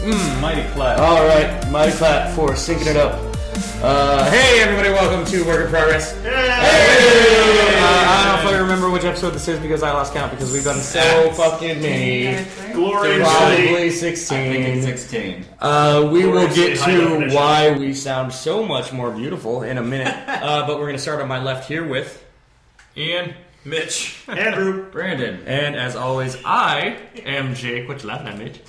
Mighty clap. All right, mighty clap for syncing it up. Hey everybody, welcome to Work in Progress. Hey! I don't fucking remember which episode this is because I lost count because we've done so fucking many. Gloriously. Probably 16. I think it's 16. We will get to why we sound so much more beautiful in a minute. But we're going to start on my left here with Ian. Mitch. Andrew. Brandon. And as always, I am Jake. What you laughing at, Mitch?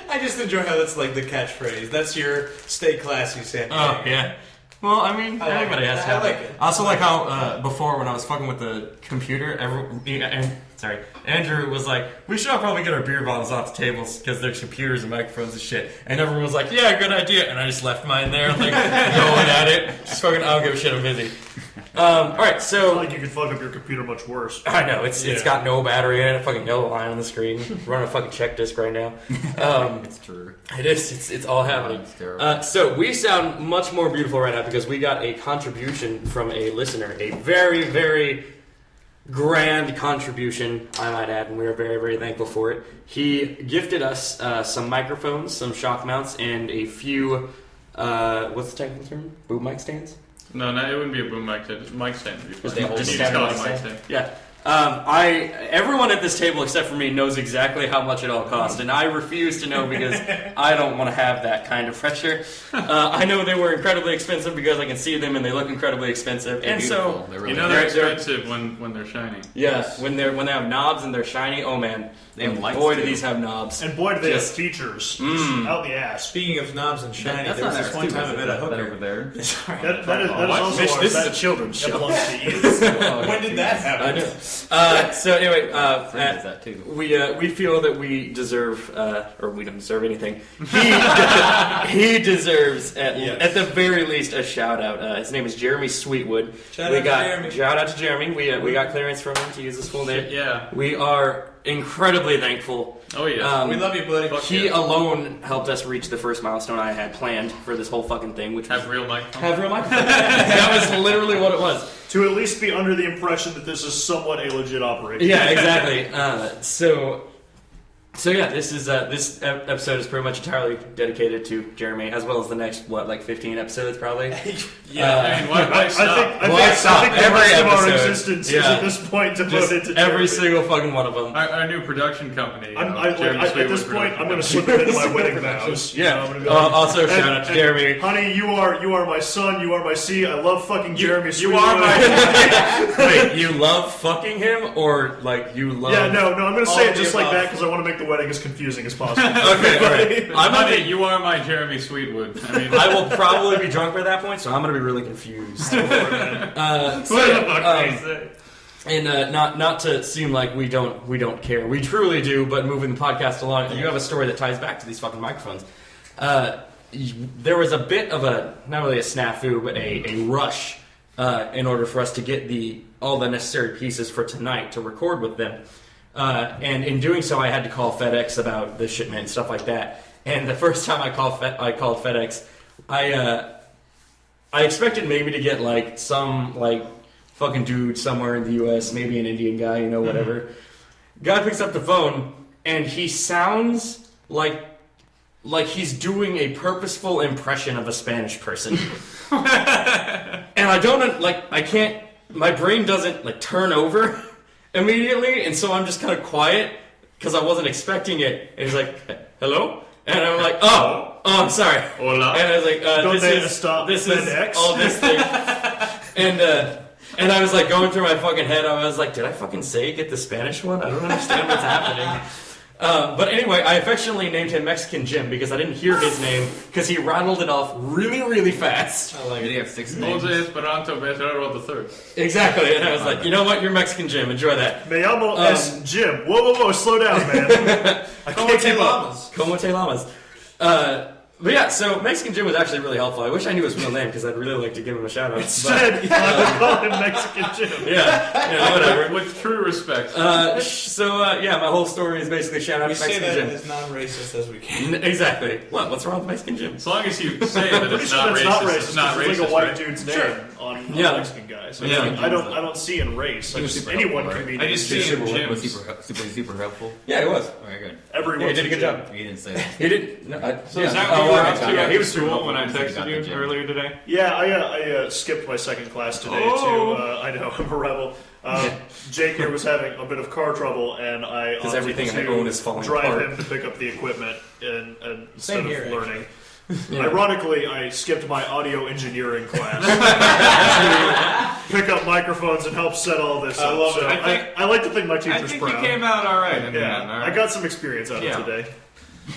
I just enjoy how that's like the catchphrase. That's your stay classy, Sam. Oh, yeah. Well, I mean, everybody has to have I like it. I also like how before when I was fucking with the computer, Andrew was like, we should all probably get our beer bottles off the tables because there's computers and microphones and shit. And everyone was like, yeah, good idea. And I just left mine there, like, going at it. Just fucking, I don't give a shit, I'm busy. Alright, so... Like you could fuck up your computer much worse. I know, it's got no battery in it, a fucking yellow line on the screen. Running a fucking check disc right now. It's true. It is, it's all happening. It's terrible. So we sound much more beautiful right now because we got a contribution from a listener. A very, very grand contribution, I might add, and we are very, very thankful for it. He gifted us some microphones, some shock mounts, and a few, what's the technical term? Boom mic stands? No, it wouldn't be a boom mic stand. Mic stand would be fine. Just You stand call mic it a mic stand? stand. Yeah. Everyone at this table except for me knows exactly how much it all cost, and I refuse to know because I don't want to have that kind of pressure. I know they were incredibly expensive because I can see them and they look incredibly expensive, and so They're really You know they're expensive when they're shiny. yes, when they have knobs and they're shiny. Oh man, They have lights, boy do too. these have knobs. And boy, do they have Just- features. Out the ass. Speaking of knobs and shiny, That's there not was this ours, one too, time I is met it? a That hooker. over there. That is Oh, also Mitch, ours. this is That- a children's that show. belongs to you. When did that I happen? know. So anyway, Frank does that too. we feel that we deserve, or we don't deserve anything. He deserves at the very least a shout out. His name is Jeremy Sweetwood. Shout out to Jeremy. We got clearance from him to use his full name. Yeah. We are incredibly thankful. Oh yeah. We love you, buddy. He alone helped us reach the first milestone I had planned for this whole fucking thing, which was Have real microphones. have real microphone. That was literally what it was. To at least be under the impression that this is somewhat a legit operation. Yeah, exactly. So yeah, this episode is pretty much entirely dedicated to Jeremy, as well as the next 15 episodes probably. I mean, why stop? I Why think stop? the Every rest of our episode. existence is Yeah. at this point devoted to Every Jeremy. single fucking one of them. Our new production company. At Jeremy this Sweetwood point, I'm going to Production slip it into my wedding vows. Yeah. I'm gonna be like, Also, shout out to Jeremy. Honey, you are my son. You are my seed. I love fucking Jeremy You Sweetwood. are my. Wait, you love fucking him, or like you love? Yeah, no. I'm going to say All it of just the like above. that because I want to make the wedding as confusing as possible. Okay, all right. I'm gonna Honey, be, you are my Jeremy Sweetwood. I mean, I will probably be drunk by that point, so I'm gonna be really confused. what the fuck did he say? And not to seem like we don't care. We truly do, but moving the podcast along, you have a story that ties back to these fucking microphones. There was a bit of not really a snafu, but a rush in order for us to get all the necessary pieces for tonight to record with them. And in doing so, I had to call FedEx about the shipment and stuff like that. And the first time I called FedEx, I expected maybe to get some fucking dude somewhere in the U.S., maybe an Indian guy, whatever. Guy picks up the phone, and he sounds like he's doing a purposeful impression of a Spanish person. And I don't, I can't, my brain doesn't, turn over immediately, and so I'm just kind of quiet, because I wasn't expecting it. And he's like, hello? And I'm like, oh, I'm sorry. Hola. And I was like, this is FedEx? all this thing. And I was going through my fucking head. I was like, did I fucking say get the Spanish one? I don't understand what's happening. But anyway, I affectionately named him Mexican Jim because I didn't hear his name because he rattled it off really, really fast. Did he have 6 names? Jose Esperanto Becerro the Third. Exactly. And I was like, you know what? You're Mexican Jim. Enjoy that. Me llamo es Jim. Whoa, slow down, man. Como te llamas? Como te llamas? But yeah, so Mexican Jim was actually really helpful. I wish I knew his real name because I'd really like to give him a shout out. Instead, you call him Mexican Jim. Yeah, whatever. With true respect. My whole story is basically shout out We to say Mexican that Jim. as non-racist as we can. Exactly. What's wrong with Mexican Jim? As long as you say that Pretty it's sure not that's racist, not racist. it's not It's racist, like a white right? dude's name on a Yeah. Mexican guy. So Yeah. I don't see in race. He was Just super anyone helpful, can be. I just named see Jim. him Was Jim. super helpful. Yeah, he was. Very good. Everyone's Yeah, he did a good job. He didn't say that. He didn't. No, So is that what you were up to yeah, after he was school cool. when I He got texted the you gym. earlier today? Yeah, I skipped my second class today Oh. to. I know I'm a rebel. Jake here was having a bit of car trouble, and I 'Cause opted everything I to own is falling drive apart. him to pick up the equipment and instead Same of here, learning. Yeah. Ironically, I skipped my audio engineering class to pick up microphones and help set all this I up. love So it. I like to think my I teacher's think proud. you came out all right in the end. Yeah, All I right. got some experience out Yeah. of today.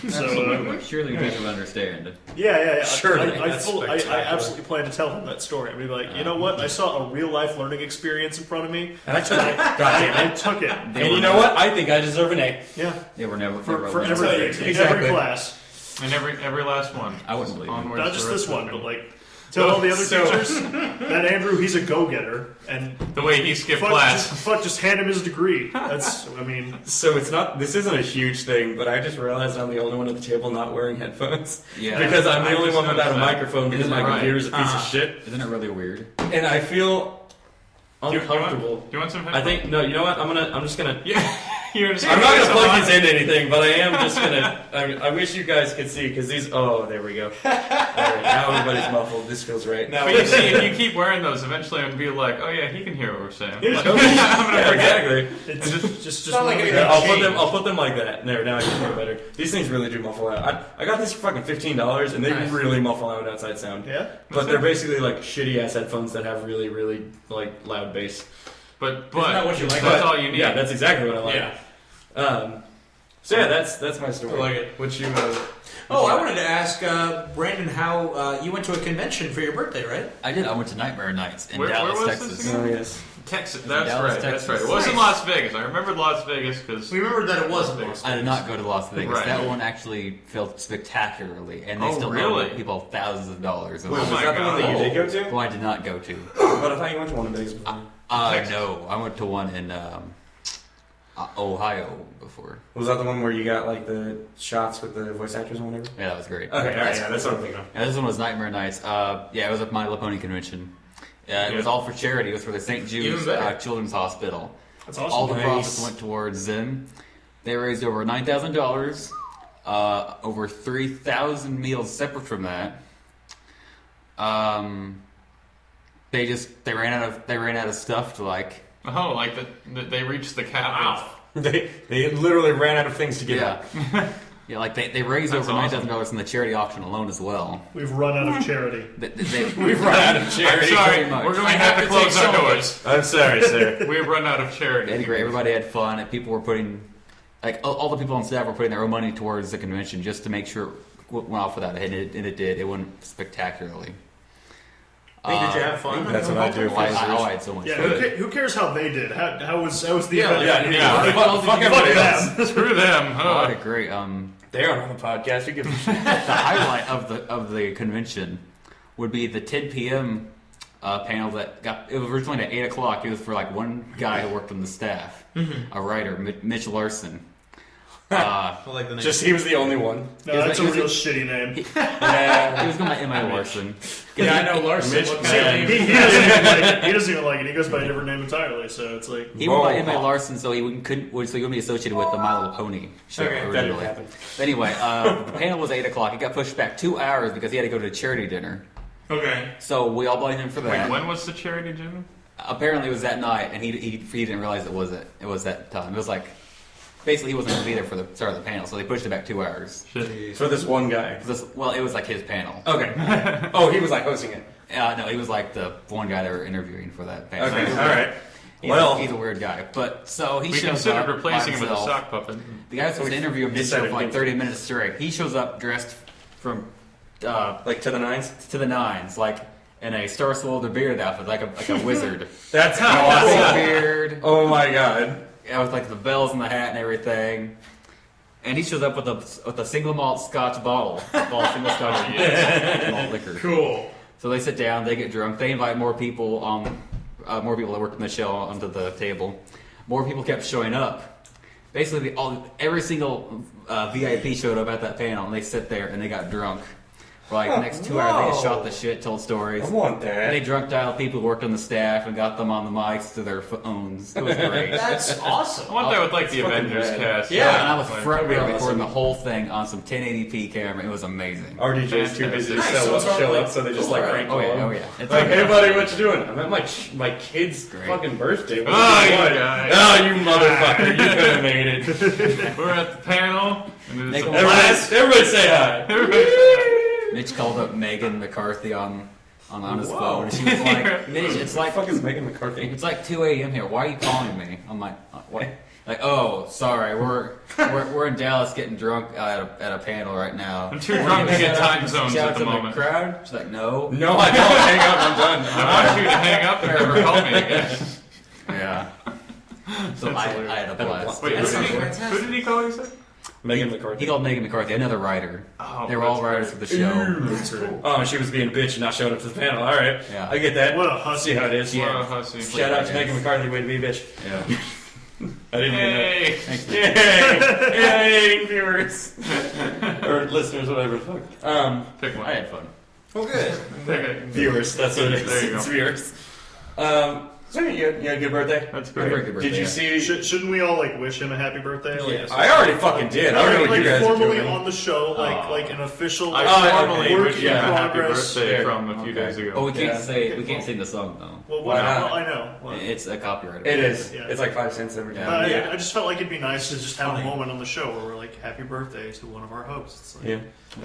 So, Absolutely. Surely you will understand. yeah. Sure, I that's spectacular. absolutely plan to tell him that story. I'd be like, you know what? I saw a real life learning experience in front of me. And I took it. God I damn it. took it. And you know what? I think I deserve an A. Yeah, They were never for never everything, Exactly. every class. And every last one. I wouldn't believe it. Onwards Not just the this rest of one, it. but like tell all the other teachers that Andrew, he's a go-getter, and The way he skipped fuck class. just hand him his degree. That's, I mean, So this isn't a huge thing, but I just realized I'm the only one at the table not wearing headphones. Yeah. Because I'm the I only just one without a noticed that. microphone because Isn't my it right? computer's a piece of shit. Isn't it really weird? And I feel Do you uncomfortable. want, do you want some I headphones? think, no, you know what? I'm just gonna. Yeah. You're just I'm not gonna gonna plug these into anything, but I am just gonna. I wish you guys could see because these. Oh, there we go. All right, now everybody's muffled. This feels right. Now But you see, if you keep wearing those, eventually I'm gonna be like, oh yeah, he can hear what we're saying. Yeah, Like, totally. I'm gonna Yeah, forget. exactly. it's just not one like of a- the- Yeah, I'll put them like that. There, now I can hear better. These things really do muffle out. I got these for fucking $15, and they Nice. really muffle out outside sound. Yeah, But they're basically like shitty ass headphones that have really, really like loud bass. But that what you like? that's all you need. Yeah, that's exactly what I like. Yeah. So yeah, that's my story. I like it. What you? Oh, I wanted to ask Brandon how you went to a convention for your birthday, right? I did. I went to Nightmare Nights in Where Dallas, was Texas. this again? Oh yes. Texas. in That's Dallas, right. That's Texas. right. It wasn't Las Vegas. I remembered Las Vegas because We remembered that it wasn't Vegas. Las I did not go to Las Vegas. Right. That one actually filled spectacularly, and they Oh, still really? owe people thousands of dollars. Wait, Oh was my that the one that you God. did go to? Who I did not go to. But I thought you went to one of Vegas before. Texas. No, I went to one in Ohio before. Was that the one where you got like the shots with the voice actors and whatever? Yeah, that was great. Okay, alright, yeah, that's what I'm thinking of. Oh, And this one was Nightmare Nights. Yeah, it was at my Pwny convention. It was all for charity. It was for the St. Jude's Even better. Children's Hospital. that's awesome. All the Nice. profits went towards them. They raised over $9,000. Over 3,000 meals separate from that. They ran out of stuff to like. oh, like they reached the cap. of- They literally ran out of things to give Yeah. out. Yeah, like they raised That's over awesome. $9,000 in the charity auction alone as well. We've run out of charity. We've run out of I'm charity. sorry, pretty much. we're going I to have to have to close take our some of doors. I'm sorry, sir. We've run out of charity. They had great. Everybody had fun, and people were putting, like, all the people on staff were putting their own money towards the convention just to make sure it went off without a hit, and it did. It went spectacularly. Hey, did you have fun? That's what I do. I had so much Yeah, fun. who cares how they did? How was the Yeah, event? yeah. Fuck everybody else. them. Screw them. Oh, I Huh. had a great. They aren't on the podcast. You give a shit. The highlight of the convention would be the 10 p.m. Panel that got. It was originally at 8 o'clock. It was for like one guy who worked on the staff, a writer, Mitch Larson. I like the name. Just he was the only one. No, He was that's like- a real shitty name. Yeah. He was going by M.I. Larson. yeah, I know Larson. Mitch What Jake. kind of He name? doesn't even like it. He doesn't even like it. He goes by a different name entirely. So it's like He went by Whoa. M.A. Larson, so he wouldn't be associated with the My Little Pony show Okay, that didn't originally. happen. Anyway, the panel was 8 o'clock. It got pushed back 2 hours because he had to go to a charity dinner. Okay. So we all blame him for that. Wait, when was the charity, Jimmy? Apparently, it was that night, and he didn't realize it was that time. It was like basically he wasn't going to be there for the start of the panel, so they pushed it back 2 hours. For this one guy. Well, it was like his panel. Okay. Oh, he was like hosting it. No, he was like the one guy they were interviewing for that panel. Okay. All right. He's, Well- he's a weird guy, but so he We shows considered up replacing by him with a himself. sock puppet. The guy was supposed to interview him did so decided for like against 30 minutes straight. He shows up dressed from Like to the nines. to the nines, like in a Star Swirled beard outfit, like a wizard. That's Big awesome. beard. Oh my god. Yeah, with like the bells and the hat and everything. And he shows up with a single malt Scotch bottle, single Scotch malt liquor. Cool. So they sit down, they get drunk, they invite more people that worked in the show onto the table. More people kept showing up. Basically, every single VIP showed up at that panel, and they sit there and they got drunk. For like the next 2 hours, they just shot the shit, told stories. I want that. And they drunk dialed people who worked on the staff and got them on the mics to their phones. It was great. That's awesome. I want that with like the Avengers cast. Yeah, and I was Like, front row awesome. recording the whole thing on some 1080p camera. It was amazing. RDJ's too busy to Nice. show So it's up, like- so they just like crank Oh yeah, call oh him. yeah. It's Like, hey buddy, what you doing? I'm at my kid's Great. fucking birthday. What Oh, you you doing? guys. Oh, you motherfucker! You could have made it. We're at the panel. And Make there's them Everybody say hi. Mitch called up Megan McCarthy on his phone. And she was like, Mitch, it's like What the fuck is Megan McCarthy? it's like 2 a.m. here. Why are you calling me? I'm like, what? Like, oh, sorry, we're in Dallas getting drunk at a panel right now. I'm too drunk to get time zones Shout at the out to moment. crowd. She's like, no. No, I don't. Hang up. I'm done. I want you to hang up and never call me again. Yeah. So I had a blast. Wait, That's who fantastic. did he call you, sir? Megan He McCarthy. called Megan McCarthy, another writer. Oh, They were all that's writers for the show. Oh, she was being a bitch and not showing up to the panel. All right. Yeah. I get that. What a hussy. See how it is. What Yeah. a hussy. Shout out to Megan McCarthy. Way to be a bitch. Yeah. I didn't mean that. Yay! Thanks, Mitch. Yay, viewers or listeners, whatever the fuck. Pick one. I had fun. Oh, good. Okay. Viewers, that's what it is. There you go. It's viewers. So you had a good birthday? That's Very great. good birthday. Did you see? Shouldn't we all like wish him a happy birthday? Like, Yes. I already fucking did. I don't know what like you guys are formally doing. on the show, like an official. I Like, formally work wished in you a happy progress. birthday There. from a few days ago. Oh, we can't Yeah. we can't sing the song though. Well, Why not? well, I know. Well, It's a copyright. It is. Yeah. It's like 5 cents every Yeah. time. I just felt like it'd be nice to just have a moment on the show where we're like, "Happy birthday" to one of our hosts. Like, Yeah.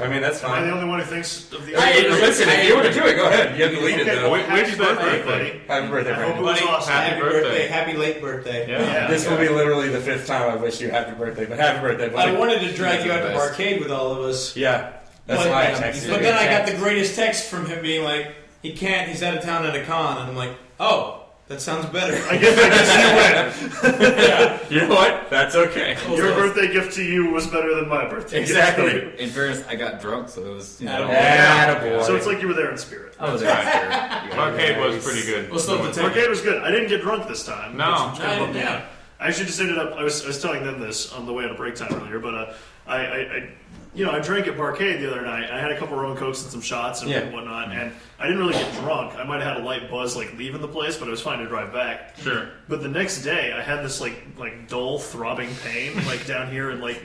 I mean, that's am I the fine. only one who thinks of the? Hey, listen, if you want to do it, go ahead. You have to lead it, Okay, though. well, Which happy birthday, birthday? buddy. Happy birthday, I hope it Brandon. was Buddy, awesome. Happy birthday. Happy late birthday. Yeah. This will be literally the 5th time I've wished you happy birthday, but happy birthday, buddy. I wanted to drag you out to Best. arcade with all of us. Yeah. That's But- why I texted you. But then I got the greatest text from him being like, he can't, he's out of town at a con. And I'm like, oh, that sounds better. I guess you win. You know what? That's okay. Your birthday gift to you was better than my birthday. Exactly. gift. In fairness, I got drunk, so it was. Attaboy. So it's like you were there in spirit. I was there after. Arcade was pretty good. We'll still have to take Arcade was good. I didn't get drunk this time. No. Which kind of bummed me Yeah. out. I actually just ended up. I was telling them this on the way out of break time earlier, but I drank at Barcade the other night. I had a couple rum and cokes and some shots and Yeah. whatnot, and I didn't really get drunk. I might have had a light buzz like leaving the place, but it was fine to drive back. Sure. But the next day, I had this like dull throbbing pain like down here and like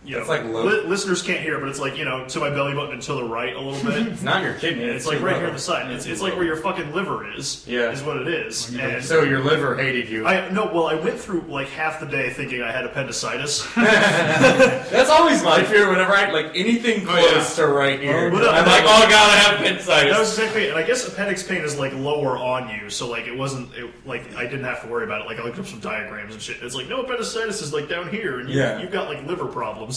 you It's know, like low- listeners can't hear, but it's like to my belly button and to the right a little bit. It's not your kidney. It's like right here on the side. It's like where your fucking liver is. Yeah. Is what it is. And So your liver hated you. I went through like half the day thinking I had appendicitis. That's always my fear whenever I like anything Oh, yeah. close to right here. But, I'm like, oh god, I have That was appendicitis. exactly, and I guess appendix pain is like lower on you, so like it wasn't like I didn't have to worry about it. Like I looked up some diagrams and shit. It's like no, appendicitis is like down here, and Yeah. you've got like liver problems.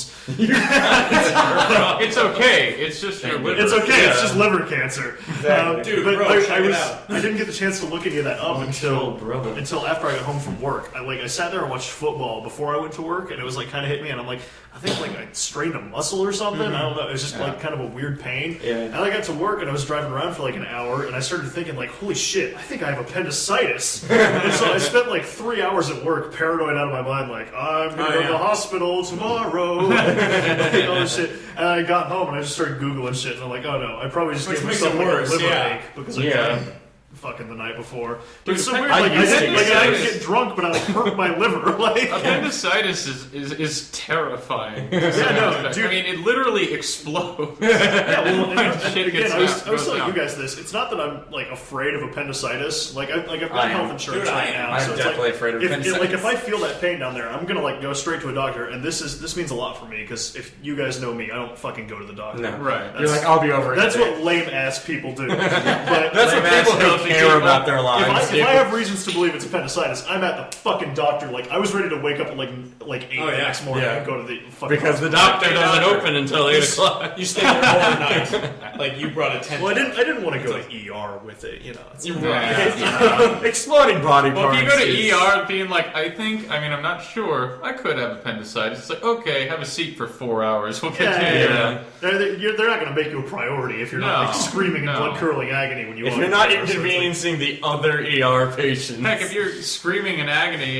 It's okay. It's just your liver. It's okay. It's Yeah. just liver cancer. Exactly. Dude, but bro, check it out. I didn't get the chance to look any of that up until brother. after I got home from work. I sat there and watched football before I went to work, and it was like kind of hit me, and I'm like, I think like I strained a muscle or something. I don't know. It was just like kind of a weird pain. Yeah. And I got to work, and I was driving around for like an hour, and I started thinking like, holy shit, I think I have appendicitis. And so I spent like 3 hours at work, paranoid out of my mind, like I'm gonna go to the hospital tomorrow. Like, all this shit. And I got home and I just started Googling shit, and I'm like, oh no, I probably just Which gave makes myself it like worse, a liver yeah. ache because I Yeah. drank fucking the night before. But it's so weird. I Like I used to didn't get like I this. didn't get drunk, but I like hurt my liver. Like Appendicitis is terrifying. no, dude. I mean, it literally explodes. yeah, well, and Shit again, gets I was out, telling goes you down. guys this. It's not that I'm like afraid of appendicitis. Like I've got I am. health insurance Dude, I right am. now. I'm so it's definitely like, afraid of if, like if I appendicitis. feel that pain down there, I'm gonna like go straight to a doctor. And this means a lot for me because if you guys know me, I don't fucking go to the doctor. No. Right. You're like, I'll be over it. That's today. what lame ass people do. But That's what lame-ass people who care about their If lives. I have reasons to believe it's appendicitis, I'm at the fucking doctor. Like, I was ready to wake up at like 8 the next morning and go to the fucking because the hospital. doctor doesn't open until 8 o'clock. You stayed there overnight. Like you brought a tent. Well, I didn't want to go to ER with it, you know. You're right. Exploding body Well, parts. if you go to ER being like, I'm not sure, I could have appendicitis. It's like, okay, have a seat for 4 hours. We'll get you here. They're not going to make you a priority if you're not like screaming in blood-curdling agony when you if walk you're not in there. So it's like- inconveniencing the other ER patients. Heck, if you're screaming in agony,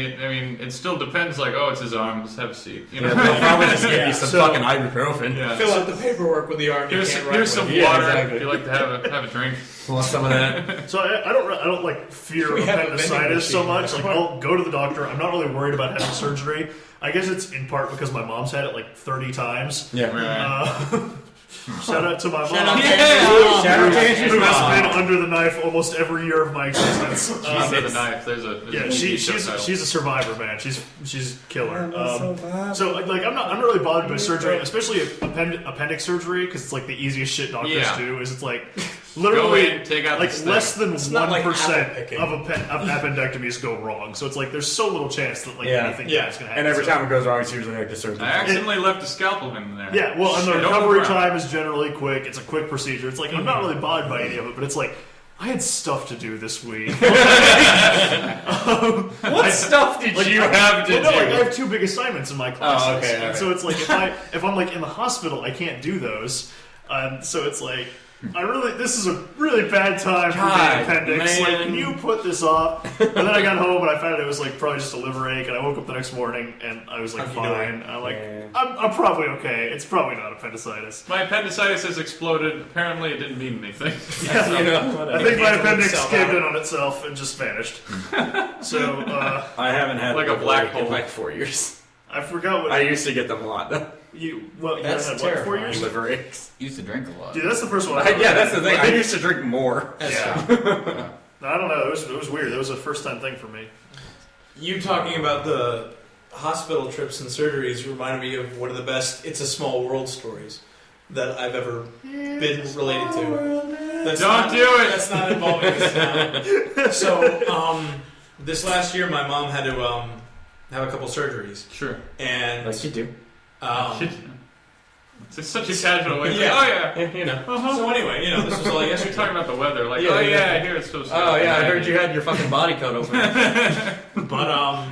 it still depends. Like, oh, it's his arm. Just have a seat. You know? They'll probably just give you some So- fucking ibuprofen. Yeah. Fill out the paperwork with the arm. Here's you can't here's write some with. water exactly. if you like to have a drink. Want some of that? So I don't like fear We have a vending appendicitis so machine. much. Like I'll go to the doctor. I'm not really worried about having surgery. I guess it's in part because my mom's had it like 30 times. Yeah. Shout out to my mom. Shout out to Yeah. Shout out to Andrew's Who has mom. been under the knife almost every year of my existence. Under the knife. There's a She's a survivor, man. She's killer. So like I'm not really bothered by surgery, especially appendix surgery, because it's like the easiest shit doctors do. Is it's like literally Go in, take out like the less than not like 1% apple picking. of appendectomies go wrong. So it's like there's so little chance that like anything bad is gonna happen. And every So- time it goes wrong, it's usually like the surgeon. I accidentally left a scalpel in there. Yeah, well, and the Don't recovery look around. time is generally quick. It's a quick procedure. It's like I'm not really bothered by any of it, but it's like I had stuff to do this week. What stuff did you have to Well, no, do? like I have 2 big assignments in my classes, okay, and alright. so it's like if I'm like in the hospital, I can't do those. So it's like this is a really bad time for God, the appendix. man. Like, can you put this off? And then I got home and I found out it was like probably just a liver ache, and I woke up the next morning and I was like How'd you fine. do? I'm like Yeah. I'm probably okay. It's probably not appendicitis. My appendicitis has exploded. Apparently, it didn't mean anything. Yeah, You know, I think my It appendix itself caved out. in on itself and just vanished. So I haven't had Like a liver black ache in hole. like 4 years. I forgot what I used to get them a lot though. you That's had what, 4 terrifying. years? Liver aches. Used to drink a lot. Dude, that's the first one. I Yeah, that's the thing. I used to drink more. Yeah. I don't know. It was weird. It was a first time thing for me. You talking about the hospital trips and surgeries reminded me of one of the best "It's a Small World" stories that I've ever been related to. That's Don't not, do it. That's not involving this now. So, this last year, my mom had to have a couple surgeries, Sure. and Like you do. It's such a casual way. Yeah. Like, oh, yeah. Yeah, you know. so anyway, this was all You're yesterday. talking about the weather. Like, Yeah, oh, yeah. yeah, I hear it's supposed to Oh yeah, I heard you had your fucking body coat open. But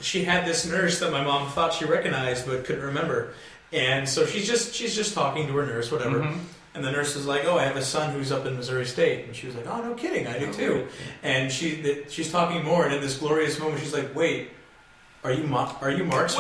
she had this nurse that my mom thought she recognized but couldn't remember, and so she's just talking to her nurse, whatever. Mhm. And the nurse was like, "Oh, I have a son who's up in Missouri State," and she was like, "Oh, no kidding, I do too." And she's talking more, and in this glorious moment, she's like, "Wait, are you Mark's Wait, mom?"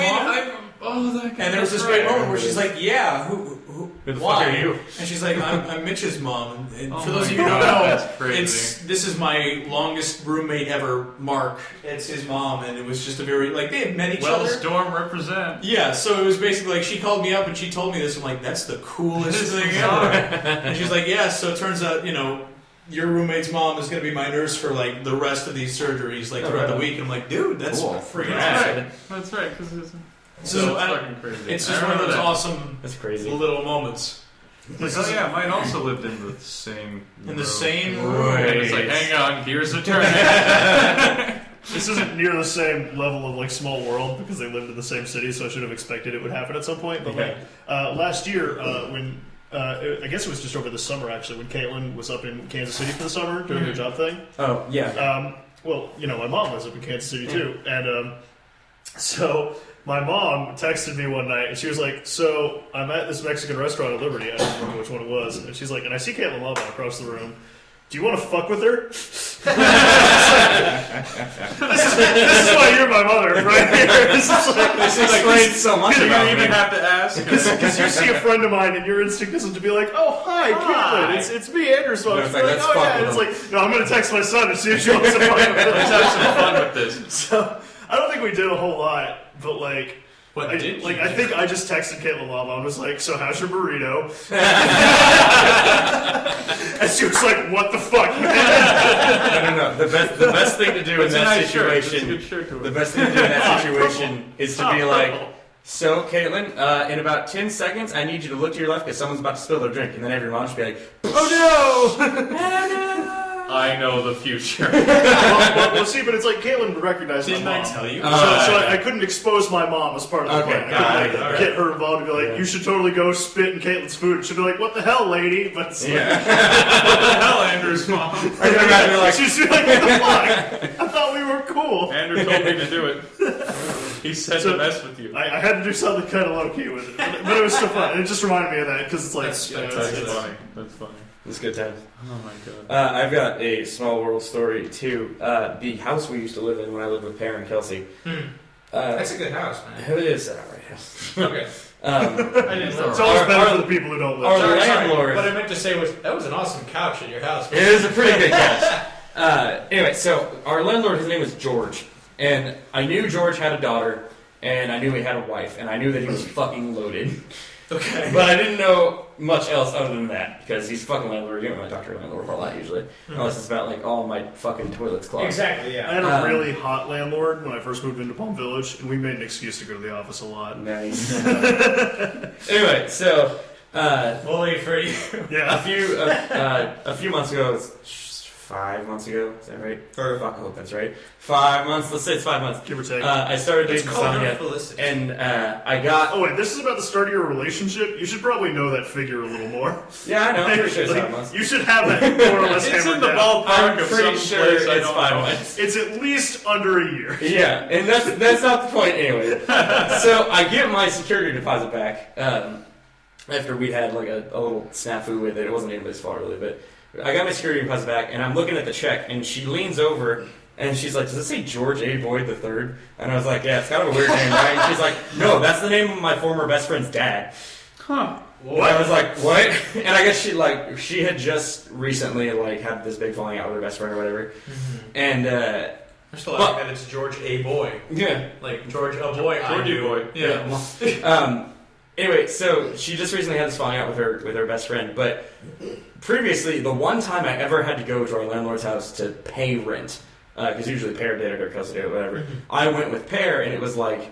that guy. And there was this that's great right. moment where she's like, "Yeah, who Who the why?" fuck are you? And she's like, "I'm Mitch's mom." And Oh for those my of you who don't God, know, that's crazy. this is my longest roommate ever, Mark. It's his mom, and it was just a very they had met each Well, other. Storm represent. Yeah, so it was basically like she called me up and she told me this. I'm like, "That's the coolest thing ever." And she's like, "Yeah." So it turns out, your roommate's mom is going to be my nurse for like the rest of these surgeries, like throughout the week. And I'm like, "Dude, that's Cool. freaking That's awesome." right. That's right. Because it's So I- fucking crazy. It's I just one of remember those that. awesome That's crazy. little moments. Oh yeah, mine also lived in the same room. And it's like, hang on, gears are turning. This isn't near the same level of like Small World because they lived in the same city, so I should have expected it would happen at some point. But like last year, when I guess it was just over the summer actually, when Caitlin was up in Kansas City for the summer doing her job thing. Oh yeah. Well, my mom lives up in Kansas City too, and so my mom texted me one night and she was like, "So I'm at this Mexican restaurant at Liberty. I don't remember which one it was." And she's like, "And I see Caitlin Lava across the room. Do you want to fuck with her?" This is why you're my mother, right here. This explains so much Do you about even me. have to ask? because you see a friend of mine and your instinct isn't to be like, "Oh, hi, Caitlin. It's me, Andrew's mom." No, it's She's like, like, let's "Oh fuck yeah." And with it's like, "No, I'm going to text my son and see if she wants to fuck with her." Let's have some fun with this. So I don't think we did a whole lot, but like. What I did you I do? think I just texted Caitlin Lava and was like, "So how's your burrito?" And she was like, "What the fuck?" No. The best thing to do in It's a that nice shirt. It's a situation. good shirt to The wear. best thing to do in that situation is to be like, "So, Caitlin, in about 10 seconds, I need you to look to your left because someone's about to spill their drink." And then every mom should be like, "Oh no!" I know the future. well, see, but it's like Caitlin would recognize my Didn't mom. I tell you? So I couldn't expose my mom as part of the plan. I couldn't get her involved and be like, you should totally go spit in Caitlin's food. And she'd be like, what the hell, lady? But it's like, What the hell, Andrew's mom? I can imagine like, she's like, what the fuck? I thought we were cool. Andrew told me to do it. He said to mess with you. I had to do something kind of low-key with it. But it was still fun. It just reminded me of that because it's like... That's funny. That's funny. it's good times. Oh my god. I've got a small world story too. The house we used to live in when I lived with Pear and Kelsey. That's a good house, man. It is an alright house. Okay. Um, I didn't know. It's always better for the people who don't live our there. landlord. What I meant to say was that was an awesome couch at your house. It is a pretty good catch. Anyway, so our landlord, his name was George, and I knew George had a daughter, and I knew he had a wife, and I knew that he was fucking loaded. Okay. But I didn't know much else other than that, because he's a fucking landlord. You don't really talk to your landlord a lot usually, unless it's about like all my fucking toilets clogged. Exactly. I Yeah. had a really hot landlord when I first moved into Palm Village, and we made an excuse to go to the office a lot. Nice. Anyway, so Bully for you. Yeah. a few months ago, 5 months ago, is that right? Or fuck, I hope that's right. 5 months. Let's say it's 5 months. Give or take. I started It's dating called Sonia, Felicity. and I got. Oh wait, this is about the start of your relationship? You should probably know that figure a little more. Yeah, I know. I'm pretty sure it's Like, 5 months. You should have that more or less It's hammered in the down. ballpark I'm of pretty some sure place I it's don't 5 know. months. It's at least under a year. Yeah, and that's not the point anyway. So I get my security deposit back after we had like a little snafu with it. It wasn't anybody's fault really, but I got my security deposit back, and I'm looking at the check, and she leans over, and she's like, "Does it say George A. Boyd III?" And I was like, "Yeah, it's kind of a weird name, right?" And she's like, "No, that's the name of my former best friend's dad." Huh. And I was like, "What?" And I guess she had just recently had this big falling out with her best friend or whatever, and I'm still laughing that it's George A. Boy. yeah. Like George A. Boy. Georgie boy. Yeah. Anyway, so she just recently had this falling out with her best friend, but previously, the one time I ever had to go to our landlord's house to pay rent, because usually Pear did it or Kelsey did it, whatever, I went with Pear, and it was like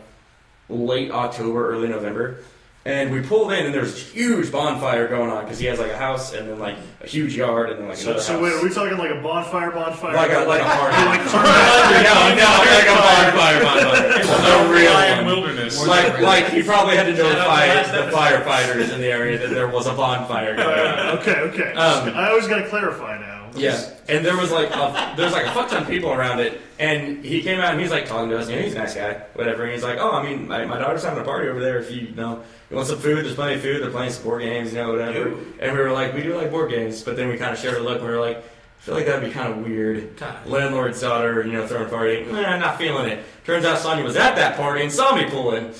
late October, early November, and we pulled in, and there was a huge bonfire going on, because he has like a house, and then like a huge yard, and then like another So house. wait, are we talking like a bonfire? Like a party. Like turn back. No, like a bonfire. It's A real Ryan one. Wilderness. Like he probably had to notify the firefighters in the area that there was a bonfire going on. Okay. I always gotta clarify now. Yeah, and there was there's like a fuck ton of people around it, and he came out and he's like talking to us, he's a nice guy, whatever, and he's like, "Oh, I mean, my daughter's having a party over there. If you want some food, there's plenty of food. They're playing some board games, whatever." And we were like, "We do like board games," but then we kind of shared a look, and we were like, "I feel like that'd be kind of weird. Landlord's daughter, throwing a party. Not feeling it." Turns out Sonia was at that party and saw me pull in.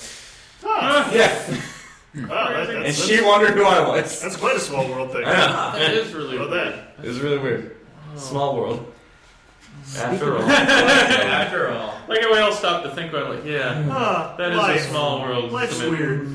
Yeah. And she wondered who I was. That's quite a small world thing. I know. That is really About weird. that. It was really weird. Small world. After all. After all. Like we all stop to think about it, like, yeah, that is life. a small world. Life's to me. weird.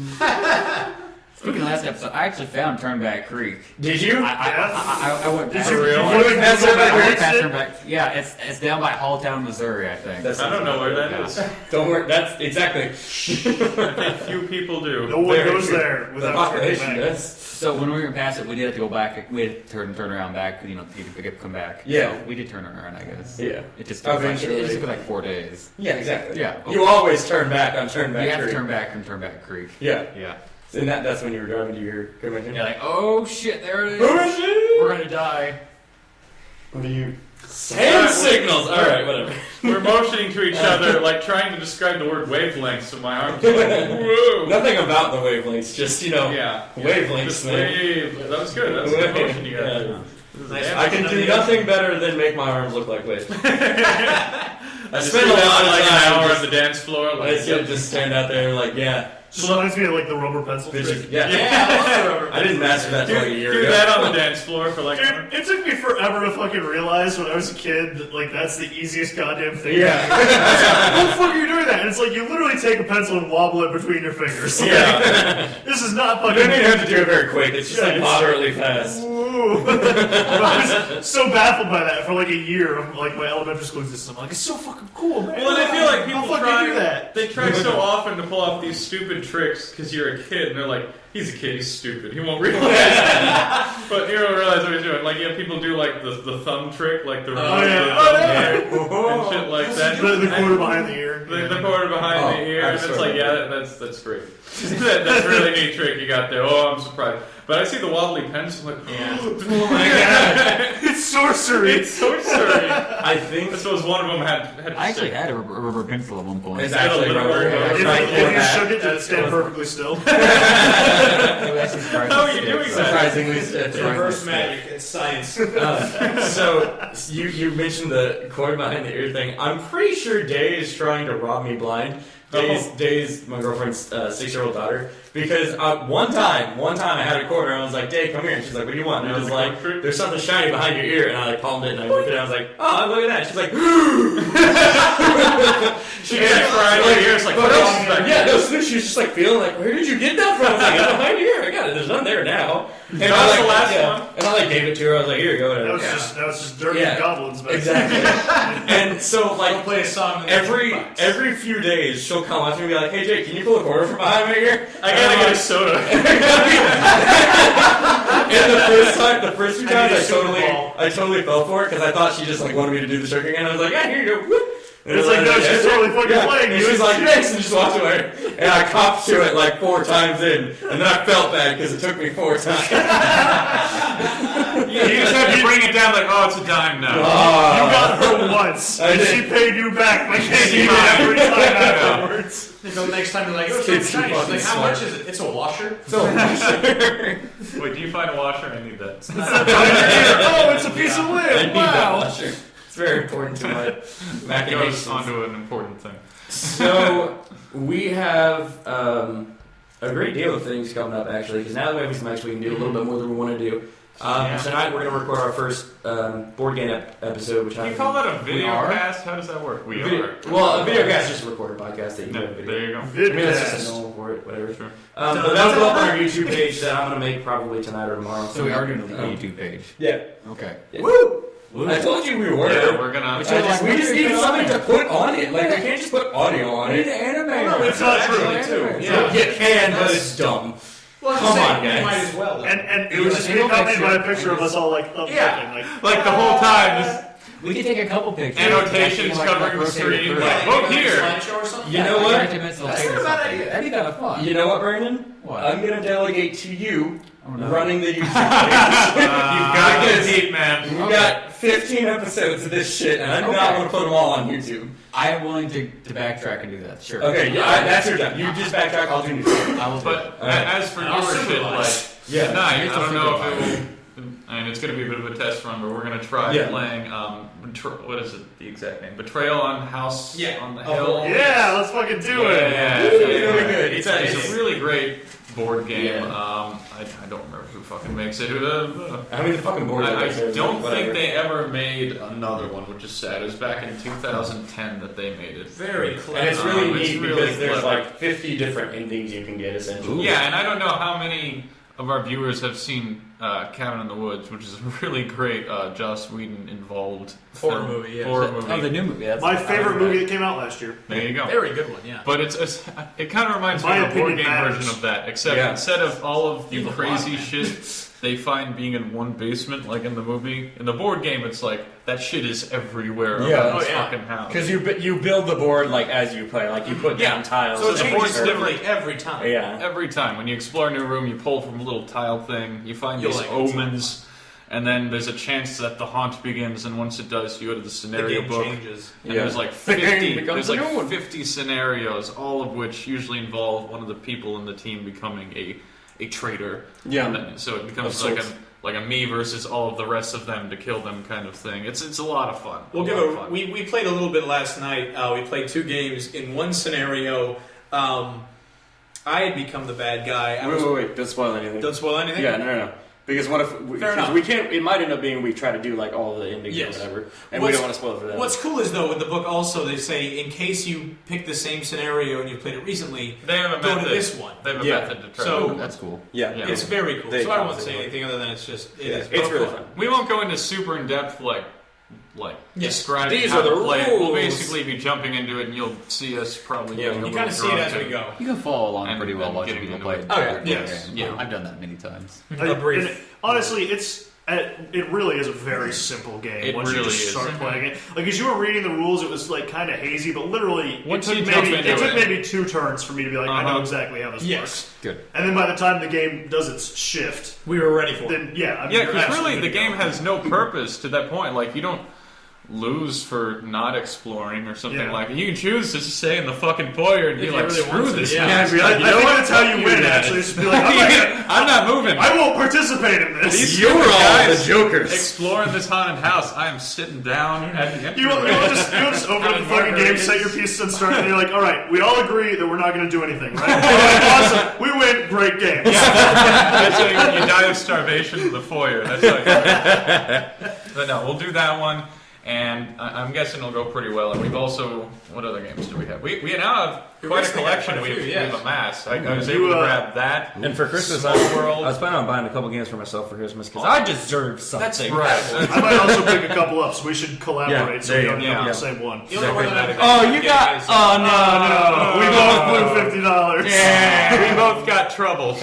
Speaking of last episode, I actually found Turnback Creek. Did you? I went Did past you it. really That's go what back I and I went reached past it? Turnback. Yeah, it's down by Halltown, Missouri, I think. That's I don't know where that is. Don't worry. That's exactly. Few people do. No one Very goes true. there The without turning population back. does. So when we went past it, we did have to go back. We had to turn around back. To come back. Yeah. So we did turn around, I guess. Yeah. It just took Eventually. it took like 4 days. Yeah, exactly. Yeah. You always turn back on turn back. You have to Creek. turn back from Turnback Creek. Yeah. Yeah. And that's when you were driving to your convention. You're like, oh shit, there it is. Oh shit! We're gonna die. What are you? Hand signals. All right, whatever. We're motioning to each other, like trying to describe the word wavelength, so my arms are like, whoa. Nothing about the wavelengths. Just Yeah. wavelengths. Just Man. wave. That was good. That was a good motion you guys did. I can do nothing better than make my arms look like waves. I spent a lot of like time an hour just- on the dance floor. I Like, just stand out there like, yeah. Just reminds me of like the rubber pencil Bitch, trick. yeah. I didn't master that till like a year do ago. that on the dance floor for like. Dude, it took me forever to fucking realize when I was a kid that like that's the easiest goddamn thing. Yeah. How the fuck are you doing that? And it's like you literally take a pencil and wobble it between your fingers. Yeah. This is not You fucking. don't even have to do it very quick. It's just Yeah, like it's- moderately fast. Ooh. I was so baffled by that for like a year of like my elementary school existence. I'm like, it's so fucking cool, man. Well, and I feel like How people fucking do try. that. They try so often to pull off these stupid tricks because you're a kid, and they're like, He's a kid. He's stupid. He won't realize that. But he won't realize what he's doing. Like, yeah, people do like the thumb trick, like the and shit like that. The quarter behind the ear. The quarter behind the ear. And it's like, yeah, that's great. That's a really neat trick you got there. Oh, I'm surprised. But I see the wobbly pencil. Like, oh my god, it's sorcery. It's sorcery. I think I suppose one of them had I actually had a rubber pencil at one point. It's actually rubber. If you shook it, did it stand perfectly still? How are you doing that? Surprisingly, It's reverse magic. It's science. So you mentioned the cord behind the ear thing. I'm pretty sure Day is trying to rob me blind. Day's my girlfriend's 6-year-old daughter. Because one time I had a quarter and I was like, Day, come here. And she's like, what do you want? And I was like, there's something shiny behind your ear. And I like palmed it and I looked at it and I was like, oh, look at that. She's like, she got crying in my ear. It's like, what else is back? Yeah, no, so she was just like feeling like, where did you get that from? I was like, it's behind your ear. I got it. There's none there now. And that was the last one. And I like gave it to her. I was like, here you go. That was just dirty goblins. Back Exactly. And so like Play a song. every few days she'll come up to me and be like, hey Jake, can you pull a quarter from behind my ear? I gotta get a soda. And the first few times I totally fell for it because I thought she just like wanted me to do the trick again. I was like, yeah, here you go. Whoop. And it's like, no, she's totally fucking playing. And she's like, thanks, and just walked away. And I copped to it like 4 times in, and then I felt bad because it took me 4 times. You just have to bring it down like, oh, it's a dime now. You got her once, and she paid you back like she did every time afterwards. So next time they're like, oh, it's so shiny. She's like, how much is it? It's a washer. Wait, do you find a washer? I need that. Oh, it's a piece of wood. I need that Wow. washer. It's very important to my That goes machinations. onto an important thing. So we have a great deal of things coming up actually, because now that we have these mics, we can do a little bit more than we want to do. Tonight we're going to record our first board game episode. Which Can you call that a video cast? How does that work? We are. Well, a video cast is just a recorded podcast that you do a video. There you go. I mean, that's just a normal for it, whatever. Sure. But that'll go up on our YouTube page that I'm going to make probably tonight or tomorrow. So we are doing a YouTube page. Yeah. Okay. Woo! I told you we were. Yeah, we're gonna. We just need something to put on it. Like, we can't just put audio on it. Animator. It's not true. Yeah. You can, but it's dumb. Well, Come on, you guys. might as well. Though. And it was just accompanied by a picture of us all like thumb Like the whole time, just We could take a couple pictures. annotations covering the screen. Like, look here. Slideshow or something? You know what? That's not a bad idea. That'd be kind of fun. You know what, Brandon? What? I'm going to delegate to you no. running the YouTube page. You've got this heat, man. You've got 15 episodes of this shit, and I'm not going to put them all on YouTube. I am willing to backtrack and do that. Sure. Okay, yeah, that's your job. You just backtrack, I'll do YouTube. I will do But it. as for I'll your shit, supervise. like tonight, It's I don't know if supervised. it will. And it's going to be a bit of a test run, but we're going to try playing. What is it? The exact name? Betrayal on House on the Hill. Yeah, let's fucking do it. Yeah, It's really good. It's a really great board game. Yeah. I don't remember who fucking makes it. I mean, the fucking board. I don't think they ever made another one, which is sad. It was back in 2010 that they made it. Very clever. And it's really It's neat really because there's clever. like 50 different endings you can get, essentially. Yeah, and I don't know how many of our viewers have seen Cabin in the Woods, which is a really great Joss Whedon involved Horror film. movie, yeah. Horror movie. Oh, the new movie. That's My favorite movie that came out last year. There you go. Very good one, yeah. But it kind of reminds me My of a board opinion game matters. version of that, except instead of all of the crazy shit they find being in one basement, like in the movie, in the board game, it's like that shit is everywhere around this fucking house. Because you build the board like as you play, like you put down tiles. So it the changes board's differently every time. Yeah. Every time when you explore a new room, you pull from a little tile thing. You find You'll these like it. omens, and then there's a chance that the haunt begins. And once it does, you go to the The scenario game book. changes. And there's like The game 50. becomes There's a new like one. 50 scenarios, all of which usually involve one of the people in the team becoming a traitor. Yeah. And then, so it becomes Of like sorts. a me versus all of the rest of them to kill them kind of thing. It's a lot of fun. We'll lot of fun. we played a little bit last night. We played 2 games. In one scenario, I had become the bad guy. Wait. Don't spoil anything. Don't spoil anything? Yeah, no. Because what if we can't? It might end up being we try to do like all the endings or whatever, and we don't want to spoil it for that. What's cool is though in the book also they say in case you pick the same scenario and you played it recently, They have a go method. to this one. They have a Yeah. method to try. So- That's cool. Yeah, It's very cool. They So I won't say constantly- anything other than it's It's both really fun. fun. We won't go into super in depth like like Yes. describe These how are the to play it. We'll rules. basically be jumping into it, and you'll see us probably. Yeah, getting a You little kind of see it drunk as we and- go. You can follow along And- pretty well and watching getting people into play. it. Oh, yeah. Yes. Yeah, I've done that many times. A brief. And honestly, it really is a very simple game It once you really just is. start playing it. Like as you were reading the rules, it was like kind of hazy, but literally Once it you took jump maybe into it. maybe 2 turns for me to be like, I know exactly how this works. Yes. Good. And then by the time the game does its shift, We were ready for it. then yeah, I mean, Yeah, you're because really absolutely the game good to go. has no purpose to that point. Like you don't lose for not exploring or something Yeah. like that. You can choose to just stay in the fucking foyer and be If you like, really screw want to, this. yeah. guy." Be like, you I know think what? that's how you win. guys. Actually, just be like, I'm not moving. I won't participate in this. These You're stupid all guys the jokers. exploring this haunted house. I am sitting down at the You entryway. will just open up the fucking game, set your pieces, and start. And you're like, all right, we all agree that we're not going to do anything, right? All right, awesome, we win, great game. That's how you die of starvation in the foyer. That's how you But no, we'll do that one, and I'm guessing it'll go pretty well. And we've also, what other games do we have? We now have quite a recently had collection quite a few, we've yes. amassed. I was able to grab that. And for Christmas, Small I World. was planning on buying a couple games for myself for Christmas because I deserve something. That's Right. I might also pick a couple up, so we should collaborate Yeah, so we there don't you end go. up with Yeah. the same one. The only one that I've Oh, you got. is, Oh no! We both blew $50. Yeah, we both got trouble.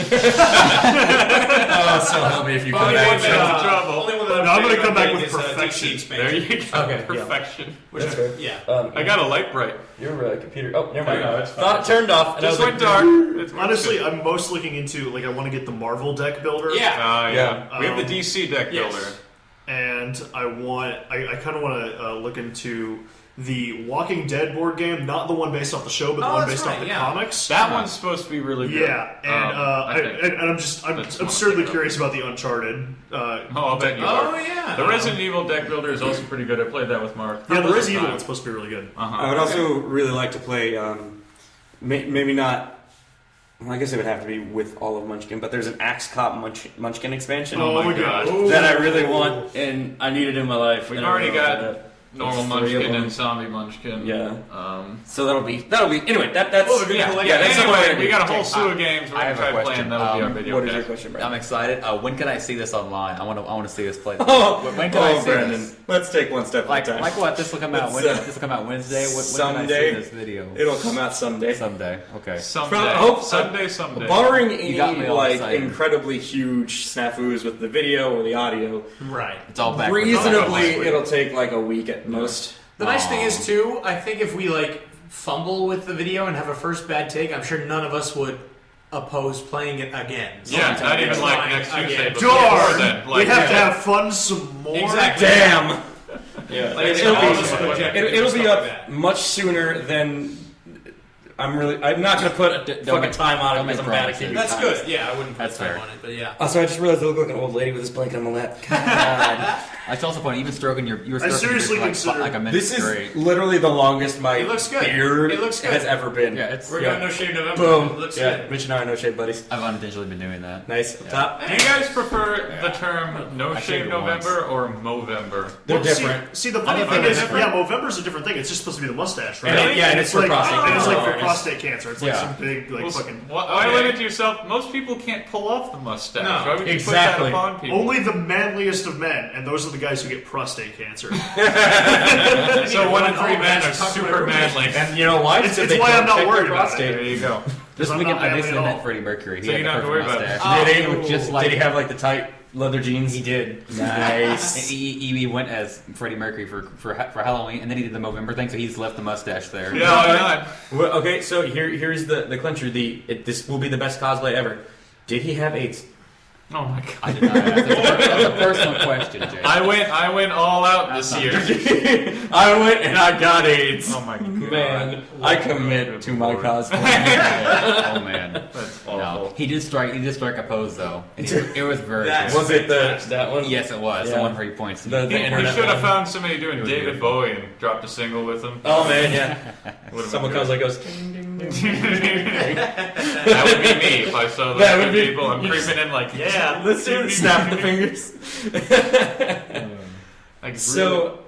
Oh, so help me if you come Only back. one man's trouble. Only one that I'm No, I'm gonna playing come back getting with is, perfection. Teach There you go. Okay, yeah. Perfection. That's fair. Yeah. I got a light bright. Your computer. Oh, never mind. No, it's fine. Thought it turned off. And Just I was went like, dark. It's Honestly, good. I'm most looking into, like, I want to get the Marvel deck builder. Yeah. Yeah. We have the Um, DC deck yes. builder. And I kind of want to look into the Walking Dead board game, not the one based off the show, but the Oh, one that's based right, off the yeah. comics. That one's supposed to be really good. Yeah, and I think. I'm That's absurdly one thing. curious about the Uncharted. Oh, I'll bet you Oh, are. yeah. The Resident Evil deck builder is also pretty good. I played that with Mark. Yeah, the Couple Resident Evil times. one's supposed to be really good. I would also really like to play. Maybe not. Well, I guess it would have to be with all of Munchkin, but there's an Axe Cop Munchkin expansion Oh my God. that I really want, and I need it in my life. We've and I already don't know got about that. Normal That's 3 of Munchkin them. and Zombie Munchkin. Yeah. Um, So that'll be anyway. That's Oh, we're gonna yeah, collect yeah. that. That's anyway, something we got a whole Okay. slew of games. We're I gonna have a try question. playing. That'll be our video. What is cast. your question, I'm Brandon? excited. When can I see this online? I want to see this play. Oh, when can I see Brandon, this? let's take one step Like at a time. what? This will come out. Let's, This will come out Wednesday. When can I someday. see this video? It'll come out someday. Someday. Okay. Someday. Someday. Barring You got any me all like excited. incredibly huge snafus with the video or the audio, Right. It's all back. reasonably it'll take like a week at most. The nice thing is too, I think if we like fumble with the video and have a first bad take, I'm sure none of us would oppose playing it again. So Yeah, it's not even it's like fine next again. Tuesday. But Darn! before then, We like, have to have fun some more. Exactly. Damn. Yeah, Like, it'll all of us be projected it'll and be stuff up like that. much sooner than I'm not gonna put a fucking make- time on it don't because make I'm bad at promises. keeping That's time. good. Yeah, I wouldn't put That's time fair. on it, but yeah. Also, I just realized I look like an old lady with this blanket on my lap. God. I also point even stroking you were stroking seriously your beard consider- like a minute This straight. is literally the longest my It looks good. beard It looks good. has ever been. Yeah, it's. We're Yeah. doing No Shave November. Boom. It looks Yeah, good. Mitch and I are no shade buddies. I've unintentionally been doing that. Nice. Top. Do you guys prefer the term No I Shave shaved it once. November or Movember? They're Well, different. See, the funny I thing think is, they're different. yeah, Movember's a different thing. It's just supposed to be the mustache, right? And it's for like, prostate and it's like for cancer. prostate cancer. It's like Yeah. some big, like Well, fucking. why Okay. limit yourself? Most people can't pull off the mustache. No, Why would you exactly. put that upon people? Only the manliest of men, and those are the guys who get prostate cancer. So 1 in 3 men are super manly. And you know why? It's Because they why I'm don't not check their worried about it. prostate. There you go. This I'm weekend not I manly basically at all. met Freddie Mercury. He So had you the don't have to worry perfect about it. mustache. Did he? Looked just like Did he have like the tight leather jeans? He did. Nice. He went as Freddie Mercury for Halloween, and then he did the Movember thing, so he's left the mustache there. Yeah, why not? Well, okay, so here's the clincher. This will be the best cosplay ever. Did he have AIDS? Oh my god. I did not ask. That's a personal question, Jay. I went all out this year. I went and I got AIDS. Oh my god. Man, I commit to my cosplay. Oh man, That's no. awful. He did strike a pose though. It was very. That's- Was it that one? Yes, it was the Yeah. one where he points. The We internet should have one. found somebody doing was David beautiful. Bowie and dropped a single with him. Oh man, yeah. Would've Someone been comes like goes. That would be me if I saw those That would two be- people. I'm creeping in like, yeah, Let's do it. Snap the fingers. Like, So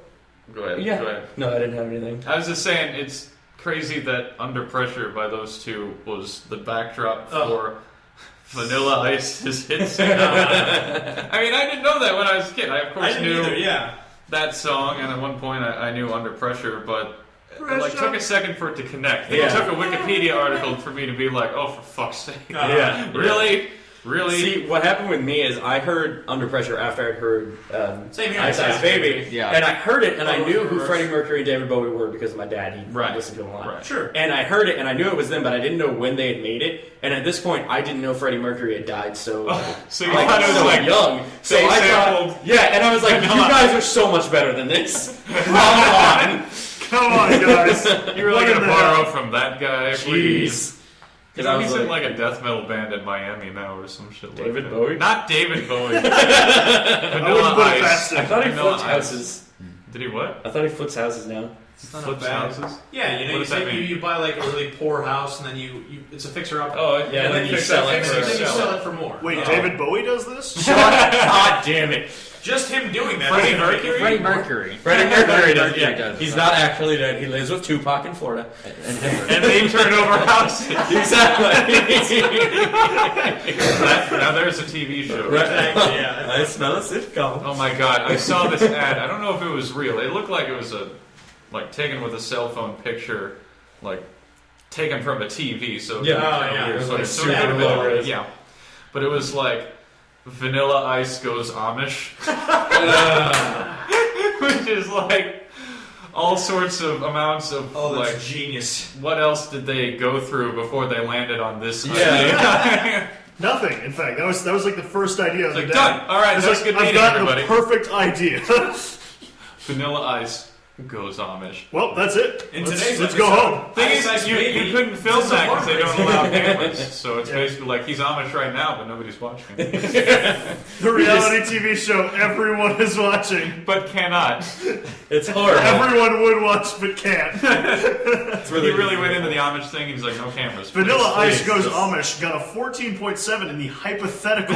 really? Go yeah. ahead. No, I didn't have anything. I was just saying, it's crazy that Under Pressure by those two was the backdrop for Vanilla Ice's hit single. I mean, I didn't know that when I was a kid. I, of course, I didn't knew either, yeah. that song, and at one point I knew Under Pressure, but it like took a second for it to connect. It took a Wikipedia article for me to be like, oh, for fuck's sake. Really? Really? See, what happened with me is I heard Under Pressure after I'd heard Same here. Ice Ice Baby. Yeah. And I heard it, and I knew who Freddie Mercury and David Bowie were because of my dad. He listened to them a lot. Right. Sure. And I heard it, and I knew it was them, but I didn't know when they had made it. And at this point, I didn't know Freddie Mercury had died, so So you thought it was so like young. So they I sampled. thought, and I was like, you guys are so much better than this. Come on. Come on, guys. You were like going to borrow from that guy? Jeez. Because I was in like a death metal band in Miami now or some shit like that. David Bowie? Not David Bowie. I wouldn't put it past him. I thought he Vanilla flips Ice. houses. Did he what? I thought he flips houses now. Flips houses? Yeah, you know, What you does that say mean? you buy like a really poor house, and then you it's a fixer-upper. Oh, Yeah, and then you fix sell it fix for- and then you sell sell it. it for more. Wait, David Bowie does this? God damn it. Just him doing that. Freddie doesn't make Mercury? it Freddie more. Mercury. Freddie Mercury does. Mercury Yeah. does. He's not actually dead. He lives with Tupac in Florida. And they turn over houses. Exactly. Now there's a TV show. Exactly, yeah. I smell a sitcom. Oh my god, I saw this ad. I don't know if it was real. It looked like it was taken with a cell phone picture, like taken from a TV. So Yeah. Oh, yeah. It was, So like, it super could have been- low res. yeah. But it was like Vanilla Ice goes Amish, which is like all sorts of amounts of Oh, that's like. genius. What else did they go through before they landed on this? Yeah. Nothing. In fact, that was like the first idea of the Like, day. done. All right, It's that's like, good I've meeting, got everybody. the perfect idea. Vanilla Ice goes Amish. Well, that's it. In let's today's let's go episode- home. Thing Ice Ice is, you Baby couldn't film is a that because they don't farmer. allow cameras. So it's basically like he's Amish right now, but nobody's watching. The reality TV show everyone is watching. But cannot. It's horrible. Everyone would watch but can't. He really went into the Amish thing and he's like, no cameras. please, Vanilla Ice please. Goes Amish got a 14.7 in the hypothetical.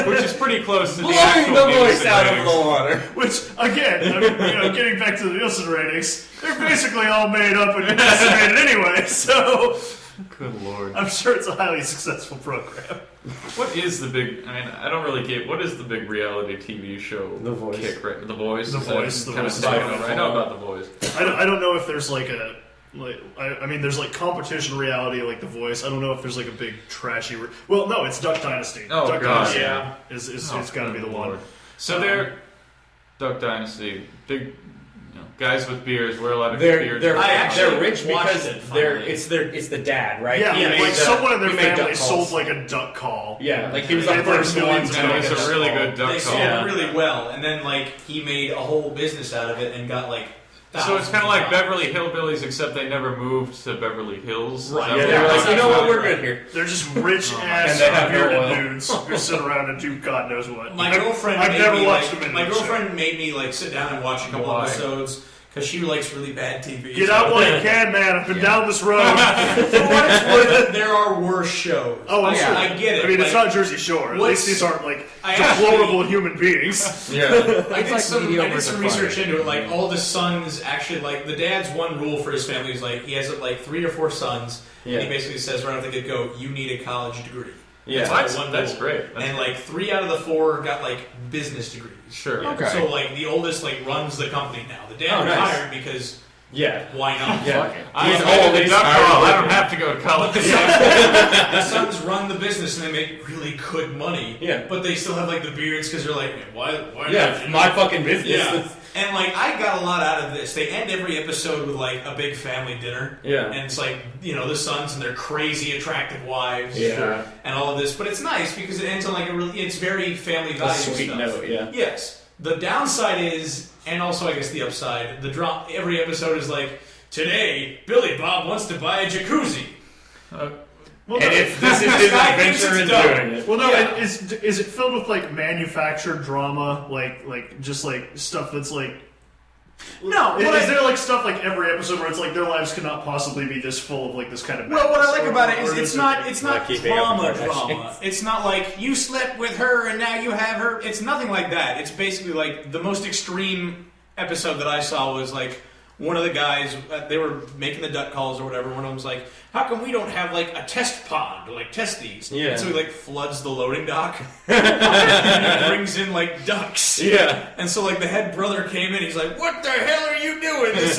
Which is pretty close to the Blowing actual the voice Nielsen out of ratings. the water. Which, again, I mean, getting back to the Nielsen ratings, they're basically all made up and estimated anyway, so Good lord. I'm sure it's a highly successful program. What is the big, I mean, I don't really get, what is the big reality TV show? The Voice. Kick, right? The Voice? The Is that Voice, The kind of Voice is taken by over? I far. know about The Voice. I don't know if there's like a... I mean, there's like competition reality like The Voice. I don't know if there's like a big trashy... well, no, it's Duck Dynasty. Oh, Duck God. Dynasty Yeah. is Oh, it's got to be the good one. lord. So they're, Duck Dynasty, big, you know, guys with beards, wear a lot of beards. They're I actually they're rich watched because it they're finally. it's the dad, right? Yeah, He made like the- someone in their he made family duck sold calls. like a duck call. Yeah, like he was They the had, like, first one millions to of make It a was dollars. a really good duck They call. sold Yeah. it really well, and then like he made a whole business out of it and got like. So it's kind of like thousands Beverly Hillbillies, except they never moved to Beverly Hills. Is Right. that Yeah, what they were it like, was? you know what, we're good here. They're just rich ass And they have hair bearded oil. dudes who sit around and do God knows what. My girlfriend. I've made never me, watched like, them in My the show. girlfriend made me like sit down and watch a couple Why? episodes because she likes really bad TV. Get so- out while you can, man. I've been down this road. For what it's worth, there are worse shows. Oh, I'm I, sure. I get it. I mean, it's like, not Jersey Shore. At what's- least these aren't like I deplorable human beings. Yeah. I did like some mediocre to research fire. into it. Like all the sons actually like the dad's one rule for his family is like he has like 3 or 4 sons, Yeah. and he basically says right off the get go, you need a college degree. Yeah. That's That's, one that's rule. great. That's And like 3 out of the 4 got like business degrees. Sure. Okay. So like the oldest like runs the company now. The dad Oh, nice. retired because Yeah. why not? Yeah. I He's invented always the duck hired call. I working. don't have to go to college. The sons run the business and they make really good money. Yeah. But they still have like the beards because they're like, why Yeah, not? it's my fucking business. Yeah. And like I got a lot out of this. They end every episode with like a big family dinner. Yeah. And it's like, you know, the sons and their crazy attractive wives. Yeah. And all of this. But it's nice because it ends on like a really it's very family A values sweet stuff. note, yeah. Yes. The downside is, and also I guess the upside, every episode is like, today, Billy Bob wants to buy a jacuzzi. Well, And no, if this is his guy thinks adventure in it's dumb. doing it. well, no, Yeah. is it filled with like manufactured drama, like just like stuff that's like? No, Is there like stuff like every episode where it's like their lives could not possibly be this full of like this kind of? Well, what I like madness, about it or is is it's it- not Like keeping up drama with the drama. Kardashians. It's not like you slept with her and now you have her. It's nothing like that. It's basically like the most extreme episode that I saw was like one of the guys they were making the duck calls or whatever. One of them was like, how come we don't have like a test pond to like test these? Yeah. And so he like floods the loading dock and he brings in like ducks. Yeah. And so like the head brother came in, he's like, "What the hell are you doing?" He's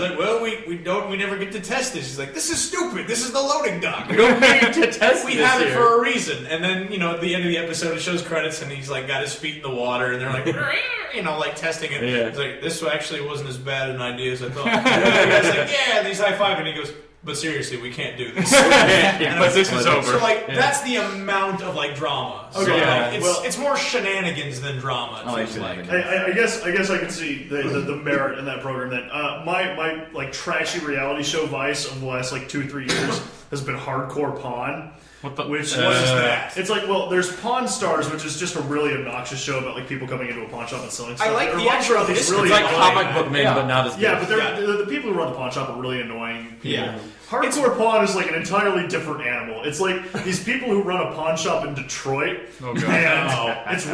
like, "Well, we never get to test this." He's like, "This is stupid. This is the loading dock. We don't need to test We this have it here. for a reason." And then, at the end of the episode, it shows credits, and he's like got his feet in the water, and they're like, like testing it. Yeah. He's like, "This actually wasn't as bad an idea as I thought." And the guy's like, "Yeah," and he's high five, and he goes, "But seriously, we can't do this." But this is over. So that's the amount of like drama. So, Okay, it's more shenanigans than drama. It feels like. I guess I can see the merit in that program. That my like trashy reality show Vice of the last like 2-3 years has been Hardcore Pawn. What is that? It's like, well, there's Pawn Stars, which is just a really obnoxious show about like people coming into a pawn shop and selling stuff. I like the Pawn actual. Shop is really It's like annoying. comic book men, but not as good. Yeah, but the people who run the pawn shop are really annoying people. Yeah. Hardcore Pawn is like an entirely different animal. It's like these people who run a pawn shop in Detroit, and it's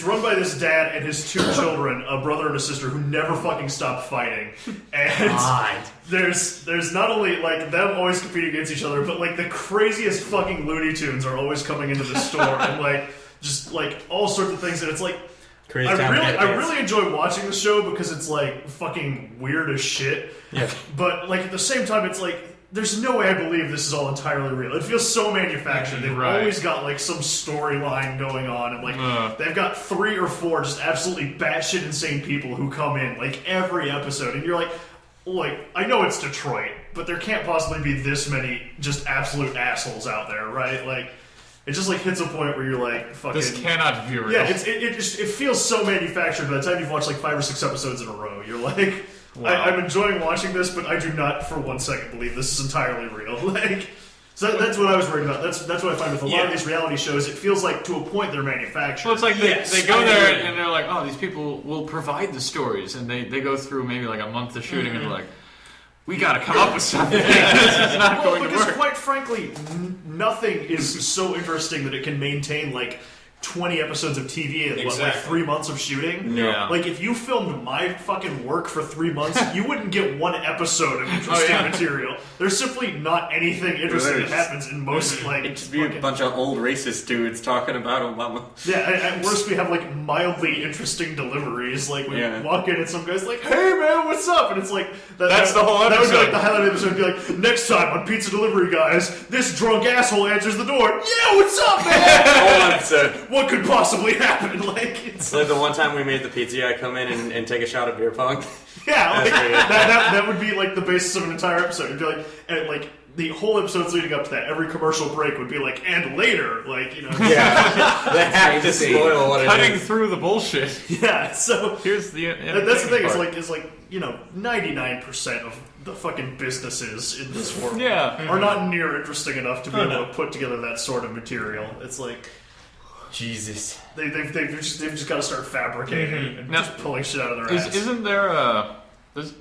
run by this dad and his 2 children, a brother and a sister, who never fucking stop fighting. And there's not only like them always competing against each other, but like the craziest fucking Looney Tunes are always coming into the store and like just like all sorts of things. And it's like I really enjoy watching the show because it's like fucking weird as shit. Yeah. But like at the same time, it's like there's no way I believe this is all entirely real. It feels so manufactured. They've always got like some storyline going on, and like they've got 3 or 4 just absolutely batshit insane people who come in like every episode, and you're like, I know it's Detroit, but there can't possibly be this many just absolute assholes out there, right? Like, it just like hits a point where you're like, fucking. This cannot be real. Yeah, it feels so manufactured. By the time you've watched like 5 or 6 episodes in a row, you're like, wow. I'm enjoying watching this, but I do not for 1 second believe this is entirely real. Like, so that's what I was worried about. That's what I find with a lot of these reality shows. It feels like to a point they're manufactured. Well, it's like they go there and they're like, oh, these people will provide the stories, and they go through maybe like a month of shooting, and they're like, we got to come up with something. This is not going to work. Because quite frankly, nothing is so interesting that it can maintain like 20 episodes of TV and like 3 months of shooting. Yeah. Like if you filmed my fucking work for 3 months, you wouldn't get 1 episode of interesting material. There's simply not anything interesting that happens in most like. It'd just be a bunch of old racist dudes talking about Obama. Yeah, at worst we have like mildly interesting deliveries. Like we walk in and some guy's like, "Hey man, what's up?" And it's like that's the whole episode. That would be like the highlight of the episode. Would be like, next time on Pizza Delivery Guys, this drunk asshole answers the door. Yeah, what's up, man? Whole episode. What could possibly happen? Like it's like the one time we made the pizza guy come in and take a shot of beer pong. Yeah, like, that would be like the basis of an entire episode. It'd be like, and like the whole episodes leading up to that, every commercial break would be like, and later, like, you know. Yeah, they have to spoil what it is. Cutting through the bullshit. Yeah, so here's the. That's the thing. It's like 99% of the fucking businesses in this world are not near interesting enough to be able to put together that sort of material. It's like. Jesus. They've just got to start fabricating and just pulling shit out of their ass. Isn't there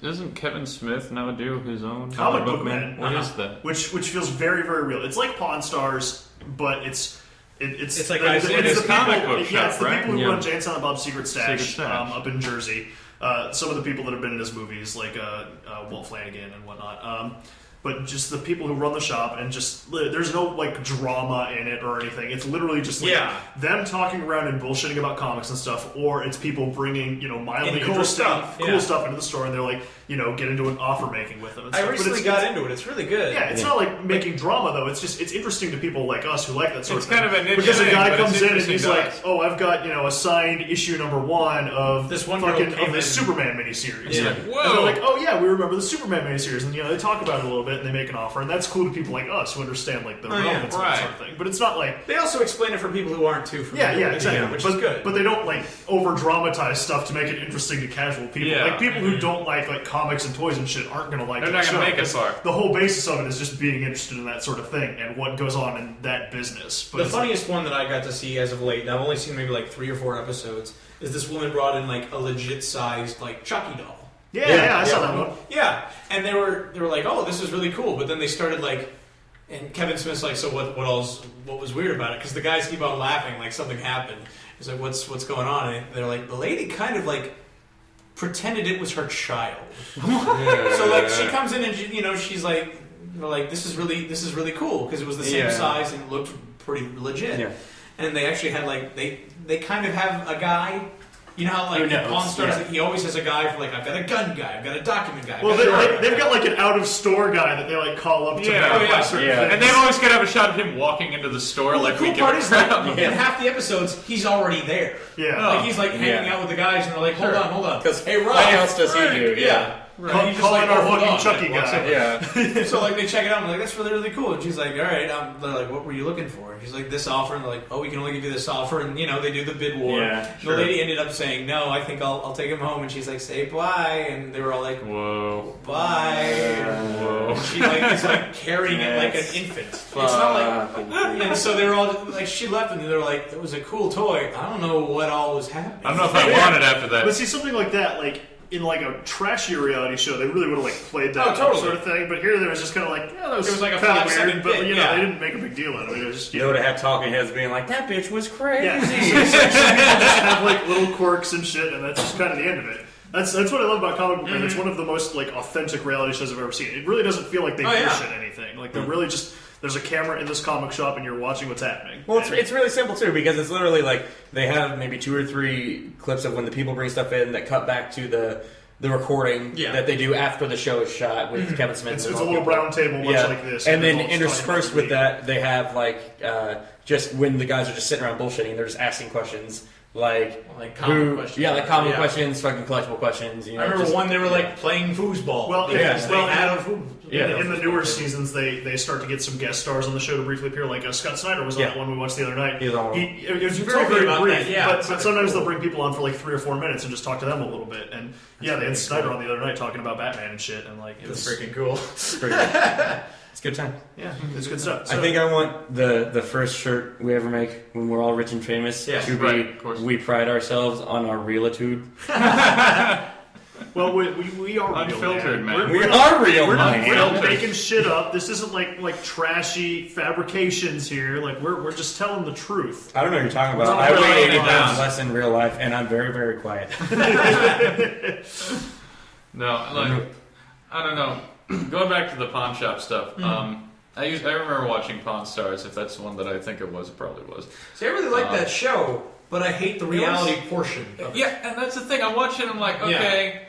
doesn't Kevin Smith now do his own Comic Book Man? What is that? Which feels very, very real. It's like Pawn Stars, but it's like the comic book shop, it's the right? people who run Jay and Silent Bob's Secret Stash, Secret Stash. Up in Jersey. Some of the people that have been in his movies, like Walt Flanagan and whatnot. But just the people who run the shop, and just there's no like drama in it or anything. It's literally just like them talking around and bullshitting about comics and stuff, or it's people bringing mildly cool stuff into the store, and they're like get into an offer making with them. And stuff. I recently got into it. It's really good. Yeah, it's not like making drama though. It's interesting to people like us who like that sort of thing. It's kind of a niche because a guy thing, comes in and he's like, "Oh, I've got a signed issue number 1 of this one of this Superman miniseries." Yeah. And they're like, "Oh yeah, we remember the Superman miniseries," and they talk about it a little bit and they make an offer, and that's cool to people like us who understand like the relevance of that sort of thing. But it's not like they also explain it for people who aren't too familiar. Yeah, exactly. Which is good. But they don't like over dramatize stuff to make it interesting to casual people. Yeah. Like people who don't like comics and toys and shit aren't going to like. They're not going to make it far. The whole basis of it is just being interested in that sort of thing and what goes on in that business. But the funniest one that I got to see as of late, and I've only seen maybe like 3 or 4 episodes, is this woman brought in like a legit sized like Chucky doll. Yeah, I saw that one. Yeah, and they were like, "Oh, this is really cool," but then they started like. And Kevin Smith's like, "So what was weird about it?" Because the guys keep on laughing like something happened. He's like, "What's going on?" And they're like, "The lady kind of like pretended it was her child." So like she comes in and she's like they're like, this is really cool because it was the same size and looked pretty legit. Yeah. And they actually had like they kind of have a guy. You know how like in Pawn Stars, he always has a guy for like, I've got a gun guy, I've got a document guy. Well, they've got like an out-of-store guy that they like call up to verify certain things. And they've always got to have a shot of him walking into the store. Well, like the cool part is like, in half the episodes, he's already there. Yeah. Like he's like hanging out with the guys and they're like, hold on. Because hey, Rob, what else does he do? Yeah. Right. Call in our fucking Chucky guy. Yeah. So like they check it out and they're like, that's really cool. And she's like, all right. They're like, what were you looking for? And he's like, this offer. And they're like, oh, we can only give you this offer. And they do the bid war. Yeah, sure. The lady ended up saying, no, I think I'll take him home. And she's like, say bye. And they were all like, whoa, bye. Whoa. And she like is like carrying it like an infant. It's not like. And so they were all like, she left and they were like, it was a cool toy. I don't know what all was happening. I don't know if I want it after that. But see, something like that, like. In like a trashier reality show, they really would have like played that sort of thing. But here, there was just kind of like, that was like a kind of weird. But they didn't make a big deal out of it. It was just, would have had talking heads being like, that bitch was crazy. Yeah, so some people just have like little quirks and shit, and that's just kind of the end of it. That's what I love about Comic Book Man. It's one of the most like authentic reality shows I've ever seen. It really doesn't feel like they bullshit anything. Like they're really just. There's a camera in this comic shop and you're watching what's happening. Well, it's really simple too because it's literally like they have maybe 2 or 3 clips of when the people bring stuff in that cut back to the recording that they do after the show is shot with Kevin Smith. It's a little round table much like this. And then interspersed with that, they have like just when the guys are just sitting around bullshitting, they're just asking questions. Like common questions. Yeah, like common questions, fucking collectible questions. I remember one they were like playing foosball. Well, they had a foosball. In the newer seasons, they start to get some guest stars on the show to briefly appear. Like Scott Snyder was on that one we watched the other night. It was very, very brief. But sometimes they'll bring people on for like 3 or 4 minutes and just talk to them a little bit. And they had Snyder on the other night talking about Batman and shit. And like, it's freaking cool. It's a good time. Yeah, it's good stuff. So, I think I want the first shirt we ever make when we're all rich and famous to be we pride ourselves on our realitude. Well, we are unfiltered, man. We are real, We're not making shit up. This isn't like trashy fabrications here. Like we're just telling the truth. I don't know what you're talking about. I weigh 80 pounds less in real life, and I'm very, very quiet. No, like I don't know. Going back to the pawn shop stuff. I remember watching Pawn Stars. If that's the one that I think it probably was. See, I really like that show, but I hate the reality portion of it. Yeah, and that's the thing. I'm watching. I'm like, okay.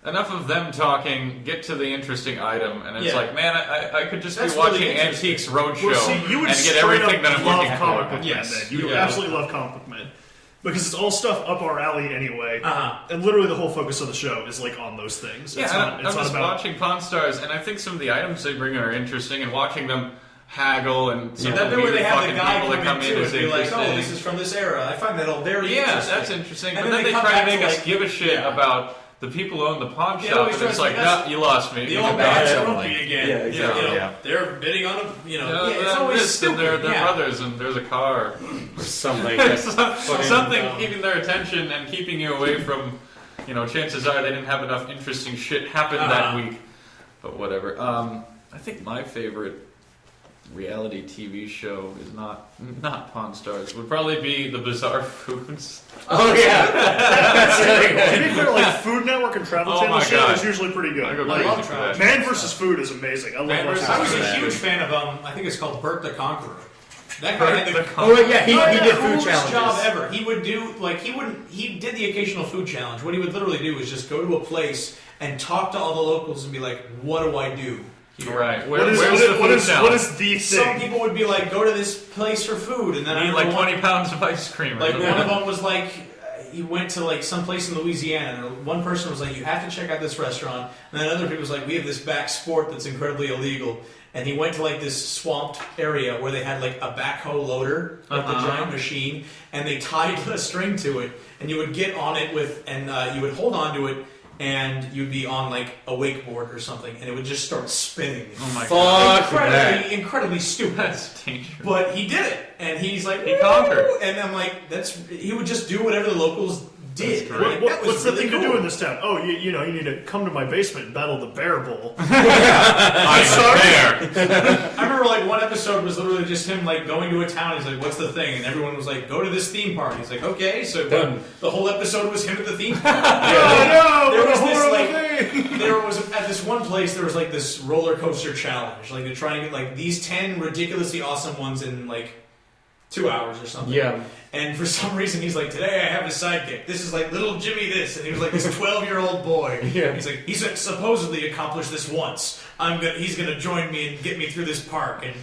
Enough of them talking, get to the interesting item, and it's like, man, I could just be watching Antiques Roadshow and get everything that I'm looking at. Comic Book Men, then. You absolutely love Comic Book Men. Because it's all stuff up our alley anyway, and literally the whole focus of the show is like on those things. I'm just watching Pawn Stars, and I think some of the items they bring are interesting, and watching them haggle and some that bit where they have the guy people that come in and be like, oh, this is from this era. I find that all very interesting. That's interesting. But then they try to make us give a shit about the people who own the pawn shop, and it's like, no, you lost me. The old man's grumpy again. Yeah, exactly. They're bidding on a, it's always stupid. They're brothers, and there's a car. Something keeping their attention and keeping you away from, chances are they didn't have enough interesting shit happen that week. But whatever. I think my favorite reality TV show is not Pawn Stars. Would probably be the Bizarre Foods. Oh yeah, that's really good. To be fair, like Food Network and Travel Channel shit is usually pretty good. I love Travel. Man vs. Food is amazing. I love watching. I was a huge fan of I think it's called Bert the Conqueror. That guy had he did food challenges. Job ever. He would do he did the occasional food challenge. What he would literally do is just go to a place and talk to all the locals and be like, "What do I do?" Right. What is the thing? Some people would be like, go to this place for food, and then I need like 20 pounds of ice cream. Like one of them was like, he went to like some place in Louisiana, and one person was like, you have to check out this restaurant, and then other people was like, we have this back sport that's incredibly illegal, and he went to like this swamped area where they had like a backhoe loader, like the giant machine, and they tied a string to it, and you would get on it you would hold on to it. And you'd be on like a wakeboard or something, and it would just start spinning. Oh my god! Incredibly stupid. That's dangerous. But he did it, and he's like, he conquered. And I'm like, he would just do whatever the locals did. great. That was What's the really thing cool. to do in this town? Oh, you need to come to my basement and battle the bear bull. I'm sorry. I remember like one episode was literally just him like going to a town. He's like, "What's the thing?" And everyone was like, "Go to this theme park." He's like, "Okay." So the whole episode was him at the theme park. Oh no! There what was a this horrible like thing! there was at this one place there was like this roller coaster challenge. Like they're trying to get like these 10 ridiculously awesome ones in like 2 hours or something. Yeah. And for some reason he's like, today I have a sidekick. This is like little Jimmy this, and he was like this 12-year-old boy. Yeah. He's like, he's supposedly accomplished this once. He's gonna join me and get me through this park. And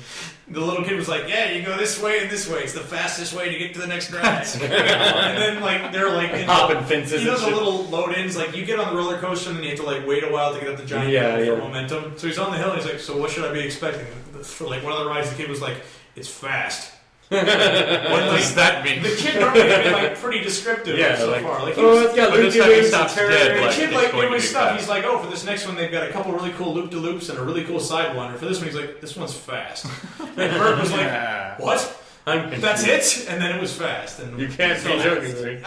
the little kid was like, yeah, you go this way and this way. It's the fastest way to get to the next ride. And then like they're like Hopping fences You know and the shit. little load-ins, like you get on the roller coaster and then you have to like wait a while to get up the giant hill for momentum. So he's on the hill and he's like, so what should I be expecting? For like one of the rides, the kid was like, it's fast. What does that mean? The kid normally had been like pretty descriptive so far. Like, he was, it's got But this loopy time he loops stops and dead, turns. the like, kid it's like going doing to be stuff. fast. He's like, oh, for this next one they've got a couple really cool loop-de-loops and a really cool side one. And for this one, he's like, this one's fast. And Bert was like, what? That's it? And then it was fast. And You can't be joking.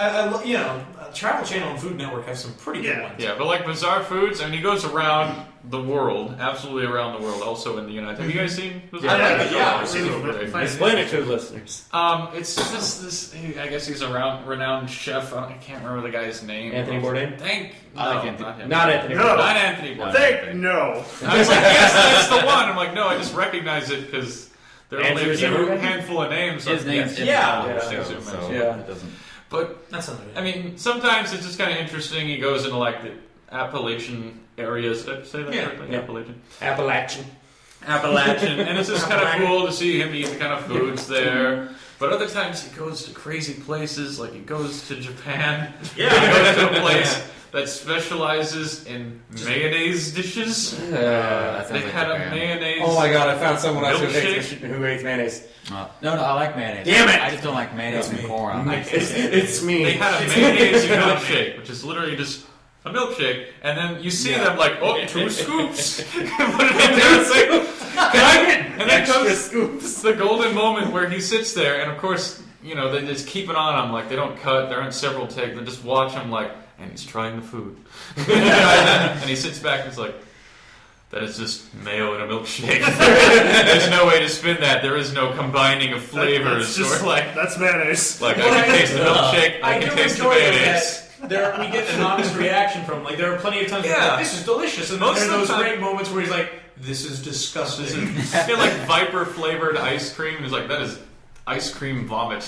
Travel Channel and Food Network have some pretty good ones. Yeah, but like Bizarre Foods, I mean, he goes around the world, absolutely around the world, also in the United States. Have you guys seen Bizarre Yeah, Foods? yeah, I've seen it over there. Explain it to the listeners. It's just this. I guess he's a renowned chef. I can't remember the guy's name. Anthony Bourdain? I like No, Anthony. not him. Not Anthony No. Bourdain. Not Anthony Bourdain. Think no. I was like, yes, that's the one. I'm like, no, I just recognize it because there are only Andrew a few Zimmerman? handful of names. His name's Yeah. impossible, Yeah. so Yeah. it doesn't. But That's not I mean, sometimes it's just kind of interesting. He goes into like the Appalachian areas. Did I say that Yeah. correctly? Yeah. Appalachian. Appalachian. And it's just kind of cool to see him eat the kind of foods there. But other times he goes to crazy places, like he goes to Japan. Yeah. He goes to a place that specializes in mayonnaise dishes. That sounds They like had a Japan. mayonnaise. Oh my god, I found someone else who Milkshake? hates mayonnaise. No, I like mayonnaise. Damn it! I just don't like mayonnaise and corn. I'm like, It's me. They had a mayonnaise milkshake, which is literally just a milkshake, and then you see them like, oh, 2 scoops. Put it in there and say, can I get and then extra comes scoops? the golden moment where he sits there, and of course, you know, they just keep it on him, like they don't cut, they're in several takes, they just watch him like, and he's trying the food. And he sits back and he's like, that is just mayo in a milkshake. There's no way to spin that. There is no combining of flavors. That's just or like that's mayonnaise. I can taste the milkshake, I can do taste the enjoy mayonnaise. that we get an honest reaction from him. Like there are plenty of times where Yeah. like, this is delicious, and then Most there are of those the time- great moments where he's like, this is disgusting. I feel like Viper flavored ice cream, and he's like, that is ice cream vomit.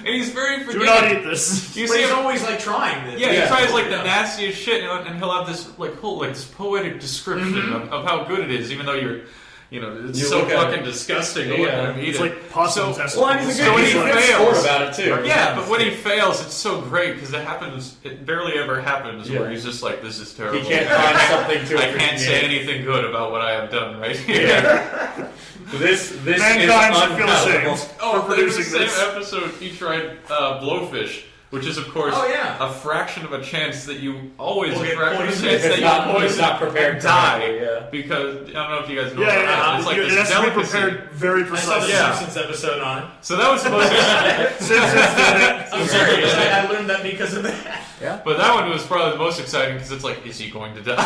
And he's very Do forgiving. not eat this. You But see he's him, always like trying this. yeah, he tries like the nastiest shit, and he'll have this like whole like this poetic description of how good it is, even though it's You so look at fucking disgusting to look at him eat It's it. like possum So- testicles. Well, and he's a So when good he he's a fails- sport about it too. Yeah, but when he fails, it's so great because it barely ever happens Yeah. where he's just like, this is terrible. He can't find something to I can't say appreciate. anything good about what I have done right here. This Mankind is should feel unpalatable. ashamed Oh, for in the producing same this. episode, he tried blowfish, which is, of course, Oh, yeah. a fraction of a chance that you always Will a get fraction of a poisoned. chance that It's you not, poison it's not prepared and die. correctly, yeah. Because I don't know if you guys know Yeah, about that. yeah. It's like It this has to be delicacy. prepared very I saw the precisely. Yeah. Simpsons episode on it. So that was the most. Simpsons did it. I'm sorry, I learned that because of that. But that one was probably the most exciting because it's like, is he going to die?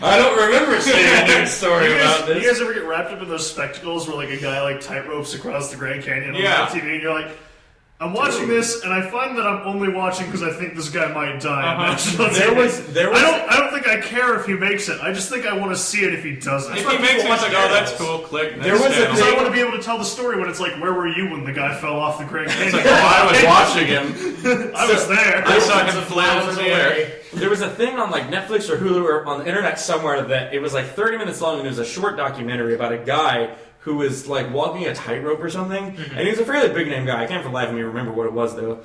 I don't remember seeing a news story about You this. guys ever get wrapped up in those spectacles where like a guy like tight ropes across the Grand Canyon on Yeah. TV and you're like, I'm watching this and I find that I'm only watching because I think this guy might die. I don't think I care if he makes it. I just think I want to see it if he doesn't. If he makes it, it's like, oh, that's cool. Click. There next was a channel. Because I want to be able to tell the story when it's like, where were you when the guy fell off the Grand Canyon? Like, oh, I was watching him. I was there. I saw him flail in the air. There was a thing on like Netflix or Hulu or on the internet somewhere that it was like 30 minutes long and it was a short documentary about a guy who was like walking a tightrope or something. And he was a fairly big name guy. I can't for the life of me remember what it was though.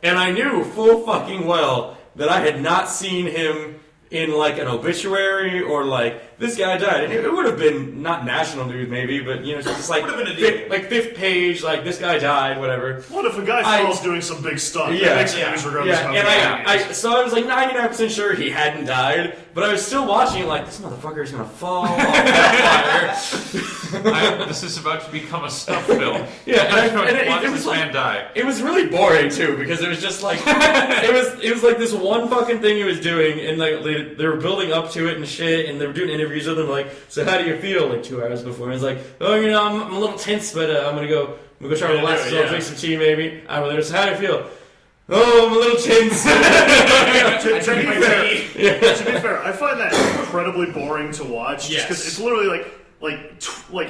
And I knew full fucking well that I had not seen him in like an obituary or like this guy died. And it would have been not national news maybe, but just like Would have been a deal. fifth page, like this guy died, whatever. What if a guy falls doing some big stuff? Yeah, That makes news regardless of how and big he is. so I was like 99% sure he hadn't died, but I was still watching it like, this motherfucker is gonna fall off that fire. This is about to become a stuff film. Yeah, and Watch it this was man die. It was really boring too, because it was just like it was like this one fucking thing he was doing, and like they were building up to it and shit, and they were doing interviews with him like, so how do you feel? Like 2 hours before, and he's like, oh, I'm a little tense, but I'm gonna go try to relax, so I'll drink some tea maybe. I don't know. So how do you feel? Oh, I'm a little tense. To be fair, I find that incredibly boring to watch. Just because it's literally like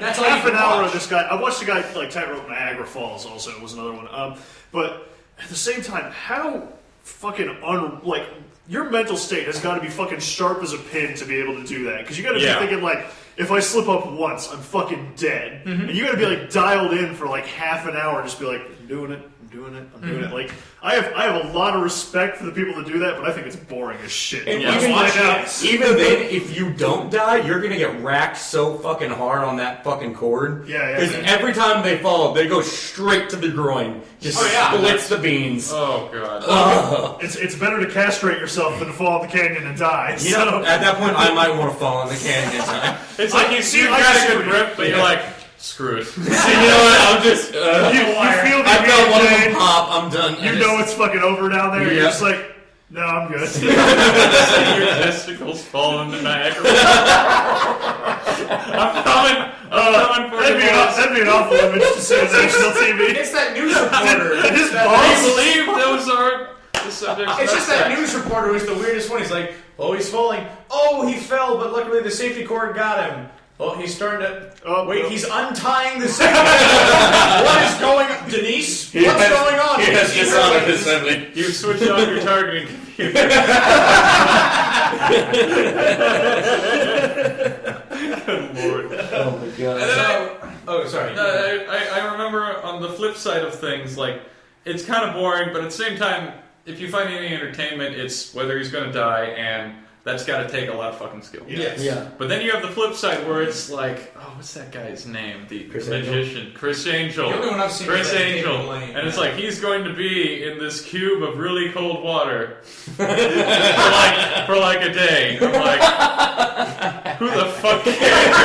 That's all half you an can hour watch. of this guy. I watched a guy like tightrope Niagara Falls. Also, was another one. But at the same time, how fucking your mental state has got to be fucking sharp as a pin to be able to do that. Because you got to be thinking like, if I slip up once, I'm fucking dead. And you got to be like dialed in for like half an hour, just be like, I'm doing it. Like I have a lot of respect for the people that do that, but I think it's boring as shit. And Even even then, if you don't die, you're gonna get racked so fucking hard on that fucking cord. Yeah. Because every time they fall, they go straight to the groin. Just splits the beans. Oh god. It's better to castrate yourself than to fall in the canyon and die. You know, at that point, I might want to fall in the canyon time. It's like you've got a good grip, but you're like, screw it. So you know what? I'm just. You feel the I felt one of them pain. pop. I'm done. You know it's fucking over down there. You're just like, no, I'm good. Your testicles fall into Niagara. I'm coming for you. That'd be an awful image to see on national TV. It's that news reporter. His I balls. believe those are the subjects. It's just that news reporter who's the weirdest one. He's like, oh, he's falling. Oh, he fell, but luckily the safety cord got him. Oh, he's starting to... he's untying the safety cord. What is going on? Denise? What's going on? He has dishonored his family. You switched on your targeting computer. Good lord. Oh my god. And then sorry. I remember on the flip side of things, like, it's kind of boring, but at the same time, if you find any entertainment, it's whether he's going to die, and that's got to take a lot of fucking skill. Yes. Yeah. But then you have the flip side where it's like, oh, what's that guy's name? The magician. Chris Angel. The only one I've seen Chris is that David Angel. Blaine, And it's like, he's going to be in this cube of really cold water for like a day. I'm like, who the fuck cares?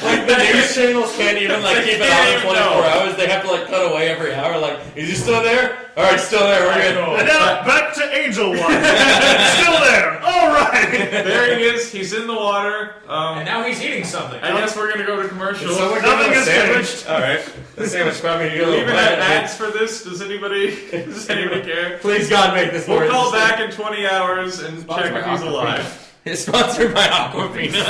Like the news channels can't even like keep it on for 24 hours. They have to like cut away every hour. Like, is he still there? All right, still there. We're good. And now back to Angel One. Still there. All right. There he is. He's in the water. And now he's eating something. I guess we're going to go to commercial. Someone Nothing give him a has sandwich. All right, the sandwich probably Do we even have ads for this? Does anybody care? Please God, make this more. We'll call back in 20 hours and check if he's alive. It's sponsored by Aquafina.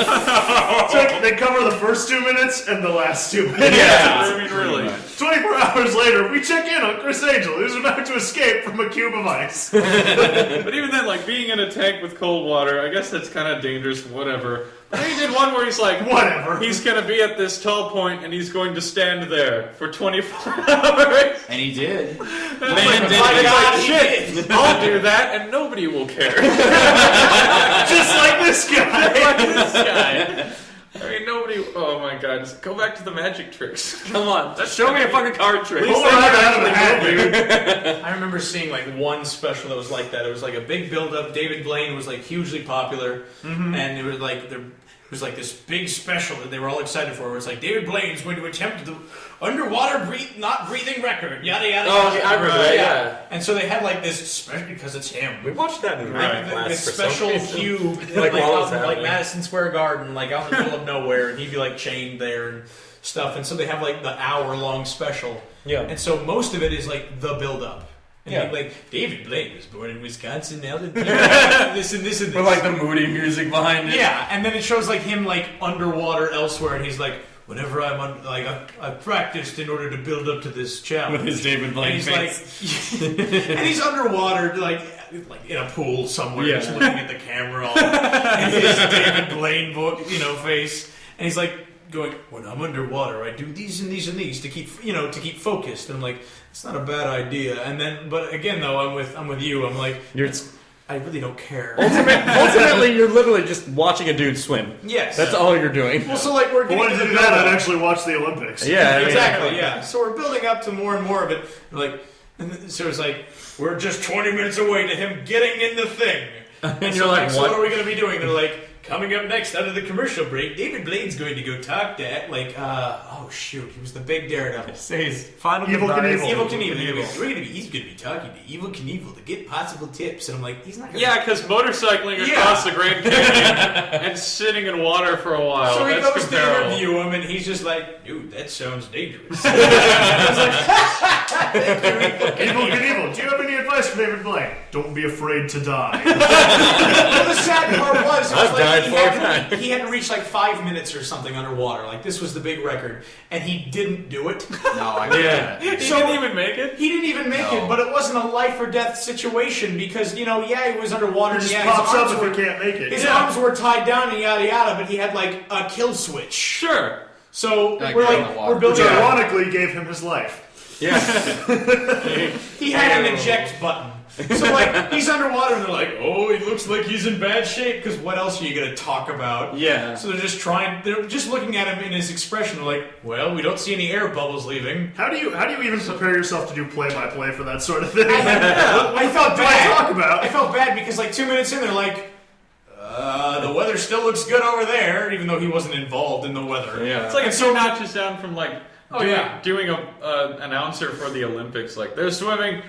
So they cover the first 2 minutes and the last 2 minutes. I mean, really. 24 hours later, we check in on Chris Angel, who's about to escape from a cube of ice. But even then, like, being in a tank with cold water, I guess that's kind of dangerous, whatever. But then he did one where he's like, Whatever. he's going to be at this tall point and he's going to stand there for 24 hours. And he did. Man, did. shit, I'll do that and nobody will care. Just like this guy. Like this guy. I mean, nobody. Oh my god! Just go back to the magic tricks. Come on, show me a fucking card trick. Pull it right out of the hat, dude. I remember seeing like one special that was like that. It was like a big build-up. David Blaine was like hugely popular, and it was like was like this big special that they were all excited for. Where it's like David Blaine's going to attempt the underwater not breathing record. Yada yada. Oh, yada. I remember that. Yeah. And so they had like this special because it's him. We watched that in Like, class this for some special reason. cube, Like, like, while it was out in, like happening. Madison Square Garden, like out in the middle of nowhere, and he'd be like chained there and stuff. And so they have like the hour-long special. Yeah. And so most of it is like the build-up. And Yeah. like David Blaine was born in Wisconsin. Now that this and this and this. With like the moody music behind it. Yeah, and then it shows like him like underwater elsewhere, and he's like, whenever I'm I've practiced in order to build up to this challenge. With his David Blaine And he's face. like, and he's underwater, like in a pool somewhere, Yeah. just looking at the camera, all, and his David Blaine, face, and he's like going, when I'm underwater, I do these and these and these to keep focused. And I'm like, it's not a bad idea. And then, but again, though, I'm with you. I'm like, I really don't care. Ultimately, you're literally just watching a dude swim. Yes. That's all you're doing. Well, so like we're But getting when to I the do that, build-up. I'd actually watch the Olympics. Yeah, I mean, Exactly, yeah. So we're building up to more and more of it. Like, and so it's like, we're just 20 minutes away to him getting in the thing. And so you're like, so what? what are we going to be doing? They're like, coming up next out of the commercial break, David Blaine's going to go talk to, like, oh shoot, he was the big daredevil. Says final Evil goodbyes. Knievel. Evil Knievel. He's going to be talking to Evil Knievel to get possible tips. And I'm like, he's not going to... Yeah, because motorcycling Yeah. across the Grand Canyon and sitting in water for a while. So he that's goes comparable. to interview him, and he's just like, dude, that sounds dangerous. I was like, thank you, Evil Knievel, do you have any advice for David Blaine? Don't be afraid to die. Well, the sad part was, I've died 4 times. he hadn't reached like 5 minutes or something underwater. Like, this was the big record, and he didn't do it. No, I can't. He So- didn't even make it? He didn't even make No. it, but it wasn't a life or death situation because, he was underwater. It just and pops his up arms if were, he can't make it. his arms were tied down and yada yada, but he had like a kill switch. Sure. So Like we're in like, the water. we're Which building. ironically gave him his life. Yeah. He had an eject button. So like he's underwater and they're like, oh, he looks like he's in bad shape because what else are you gonna talk about? Yeah. So they're just looking at him in his expression. They're like, well, we don't see any air bubbles leaving. How do you even prepare yourself to do play-by-play for that sort of thing? I felt do I bad. talk about? I felt bad because like 2 minutes in, they're like, the weather still looks good over there, even though he wasn't involved in the weather. Yeah. It's like if you notches down from like yeah. doing a announcer for the Olympics, like they're swimming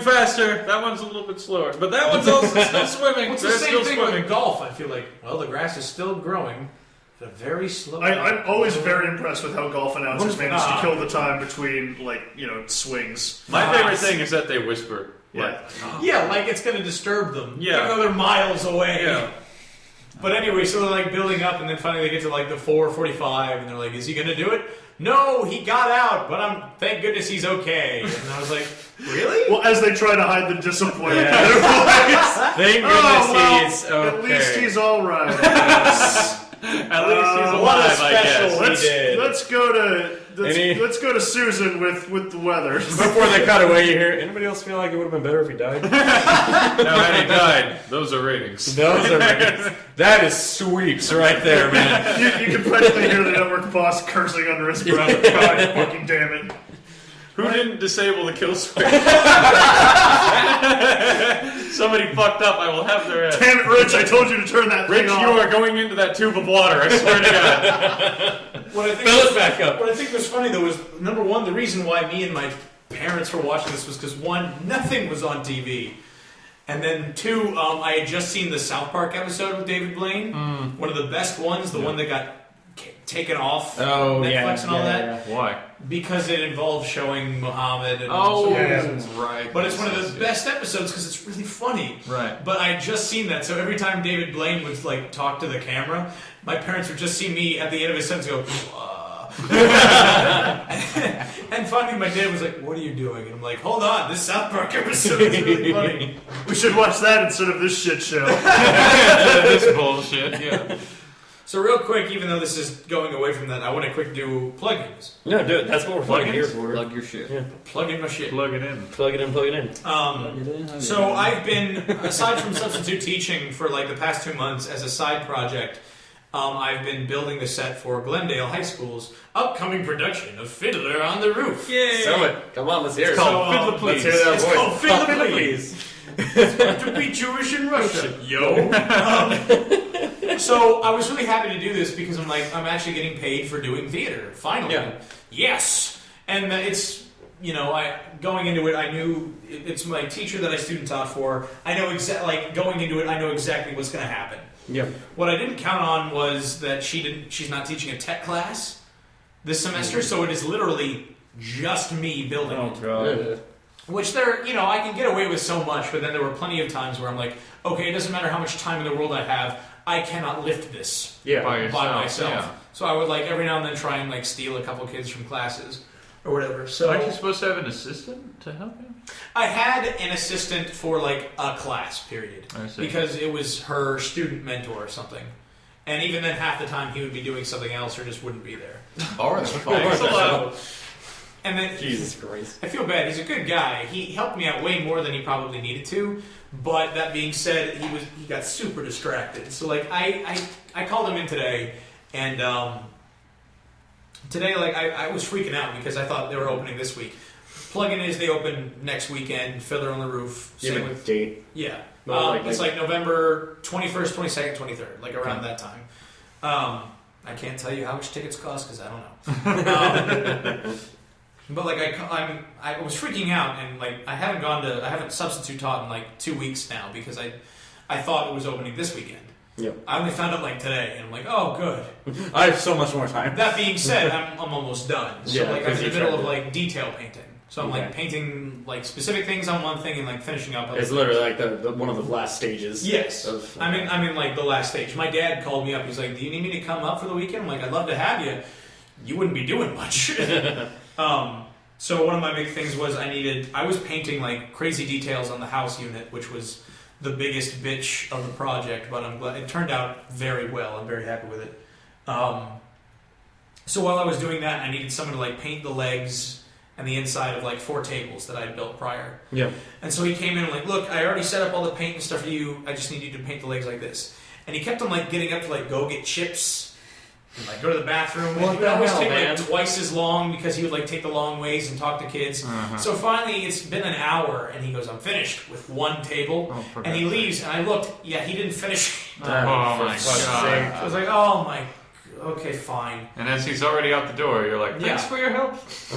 faster. That one's a little bit slower, but that one's also still swimming. It's they're the same still thing swimming. with golf. I feel like, well, the grass is still growing at a very slow rate. I'm always very impressed with how golf announcers manage to Ah. kill the time between, swings. My favorite thing is that they whisper. Yeah. Yeah, like it's going to disturb them. Yeah. Even though they're miles away. Yeah. But anyway, so they're like building up, and then finally they get to like the 4:45, and they're like, "Is he going to do it?" No, he got out, but thank goodness he's okay. And I was like, "Really?" Well, as they try to hide the disappointment. Thank goodness well, he's okay. at least he's all right. At least he's what a alive, I guess. special. Let's go to Any- let's go to Susan with the weather. Before they cut away, you hear, anybody else feel like it would have been better if he died? No, and he died. Those are ratings. Those are that is sweeps right there, man. You can practically hear the network boss cursing under his breath. God fucking damn it. Who didn't disable the kill switch? Somebody fucked up. I will have their head. Damn it, Rich, I told you to turn that Rich, thing you off. are going into that tube of water. I swear to God. What I think Fill it back up. What I think was funny though was number one, the reason why me and my parents were watching this was because one, nothing was on TV, and then two, I had just seen the South Park episode with David Blaine, one of the best ones, the one that got taken off Netflix and all that, Why? because it involved showing Muhammad and Right. But it's one of the best episodes because it's really funny. Right. But I had just seen that, so every time David Blaine would like talk to the camera, my parents would just see me at the end of his sentence go, and finally my dad was like, "What are you doing?" And I'm like, "Hold on, this South Park episode is really funny." We should watch that instead of this shit show. This bullshit. Yeah. So real quick, even though this is going away from that, I want to quick do plugins. No, do it. That's what we're fucking here for. Plug your shit. Yeah. Plug in my shit. Plug it in. Plug it in, plug it in. So I've been, aside from substitute teaching for like the past 2 months as a side project, I've been building the set for Glendale High School's upcoming production of Fiddler on the Roof. Yay! Sell it. Come on, let's hear it. called So, Fiddler Please. Let's hear that It's voice. called Fiddler Fiddler Please. To be Jewish in Russia, yo. So I was really happy to do this because I'm actually getting paid for doing theater. Finally, Yeah. Yes. And it's going into it, I knew it's my teacher that I student taught for. I know going into it, I know exactly what's going to happen. Yeah. What I didn't count on was that she's not teaching a tech class this semester, so it is literally just me building it. God. Which I can get away with so much, but then there were plenty of times where I'm like, okay, it doesn't matter how much time in the world I have, I cannot lift this Yeah. By by myself. Yeah. So I would every now and then try and steal a couple kids from classes or whatever. So Aren't you supposed to have an assistant to help you? I had an assistant for a class period I see. because it was her student mentor or something. And even then, half the time he would be doing something else or just wouldn't be there. Or the Thanks a lot. And then Jesus Christ. I feel bad. He's a good guy. He helped me out way more than he probably needed to. But that being said, he got super distracted. So like I called him in today, and today like I was freaking out because I thought they were opening this week. Plug-in is they open next weekend. Fiddler on the Roof. Same with date. Yeah. No, It's like November 21st, 22nd, 23rd, like around that time. I can't tell you how much tickets cost because I don't know. But like I was freaking out, and like I haven't substitute taught in like 2 weeks now because I thought it was opening this weekend. Yep. I only found out like today, and I'm like, oh, good. I have so much more time. That being said, I'm almost done. So Yeah, like I'm in the because middle you're of like detail painting. So I'm like Okay. painting like specific things on one thing and like finishing up. It's literally like the one of the last stages. Yes. Of, I'm in like the last stage. My dad called me up. He's like, "Do you need me to come up for the weekend?" I'm like, "I'd love to have you. You wouldn't be doing much." So one of my big things was I was painting like crazy details on the house unit, which was the biggest bitch of the project, but I'm glad it turned out very well. I'm very happy with it. So while I was doing that, I needed someone to like paint the legs and the inside of like 4 tables that I had built prior. Yeah. And so he came in and like, look, I already set up all the paint and stuff for you. I just need you to paint the legs like this. And he kept on like getting up to like go get chips and like go to the bathroom. What And he would the always hell, take man? like twice as long because he would like take the long ways and talk to kids. So finally it's been an hour and he goes, I'm finished with 1 table. Oh, for and he God's leaves and I looked, yeah, he didn't finish. Oh my So god. I was like, oh my, okay, fine. And as he's already out the door, you're like, thanks Yeah. for your help.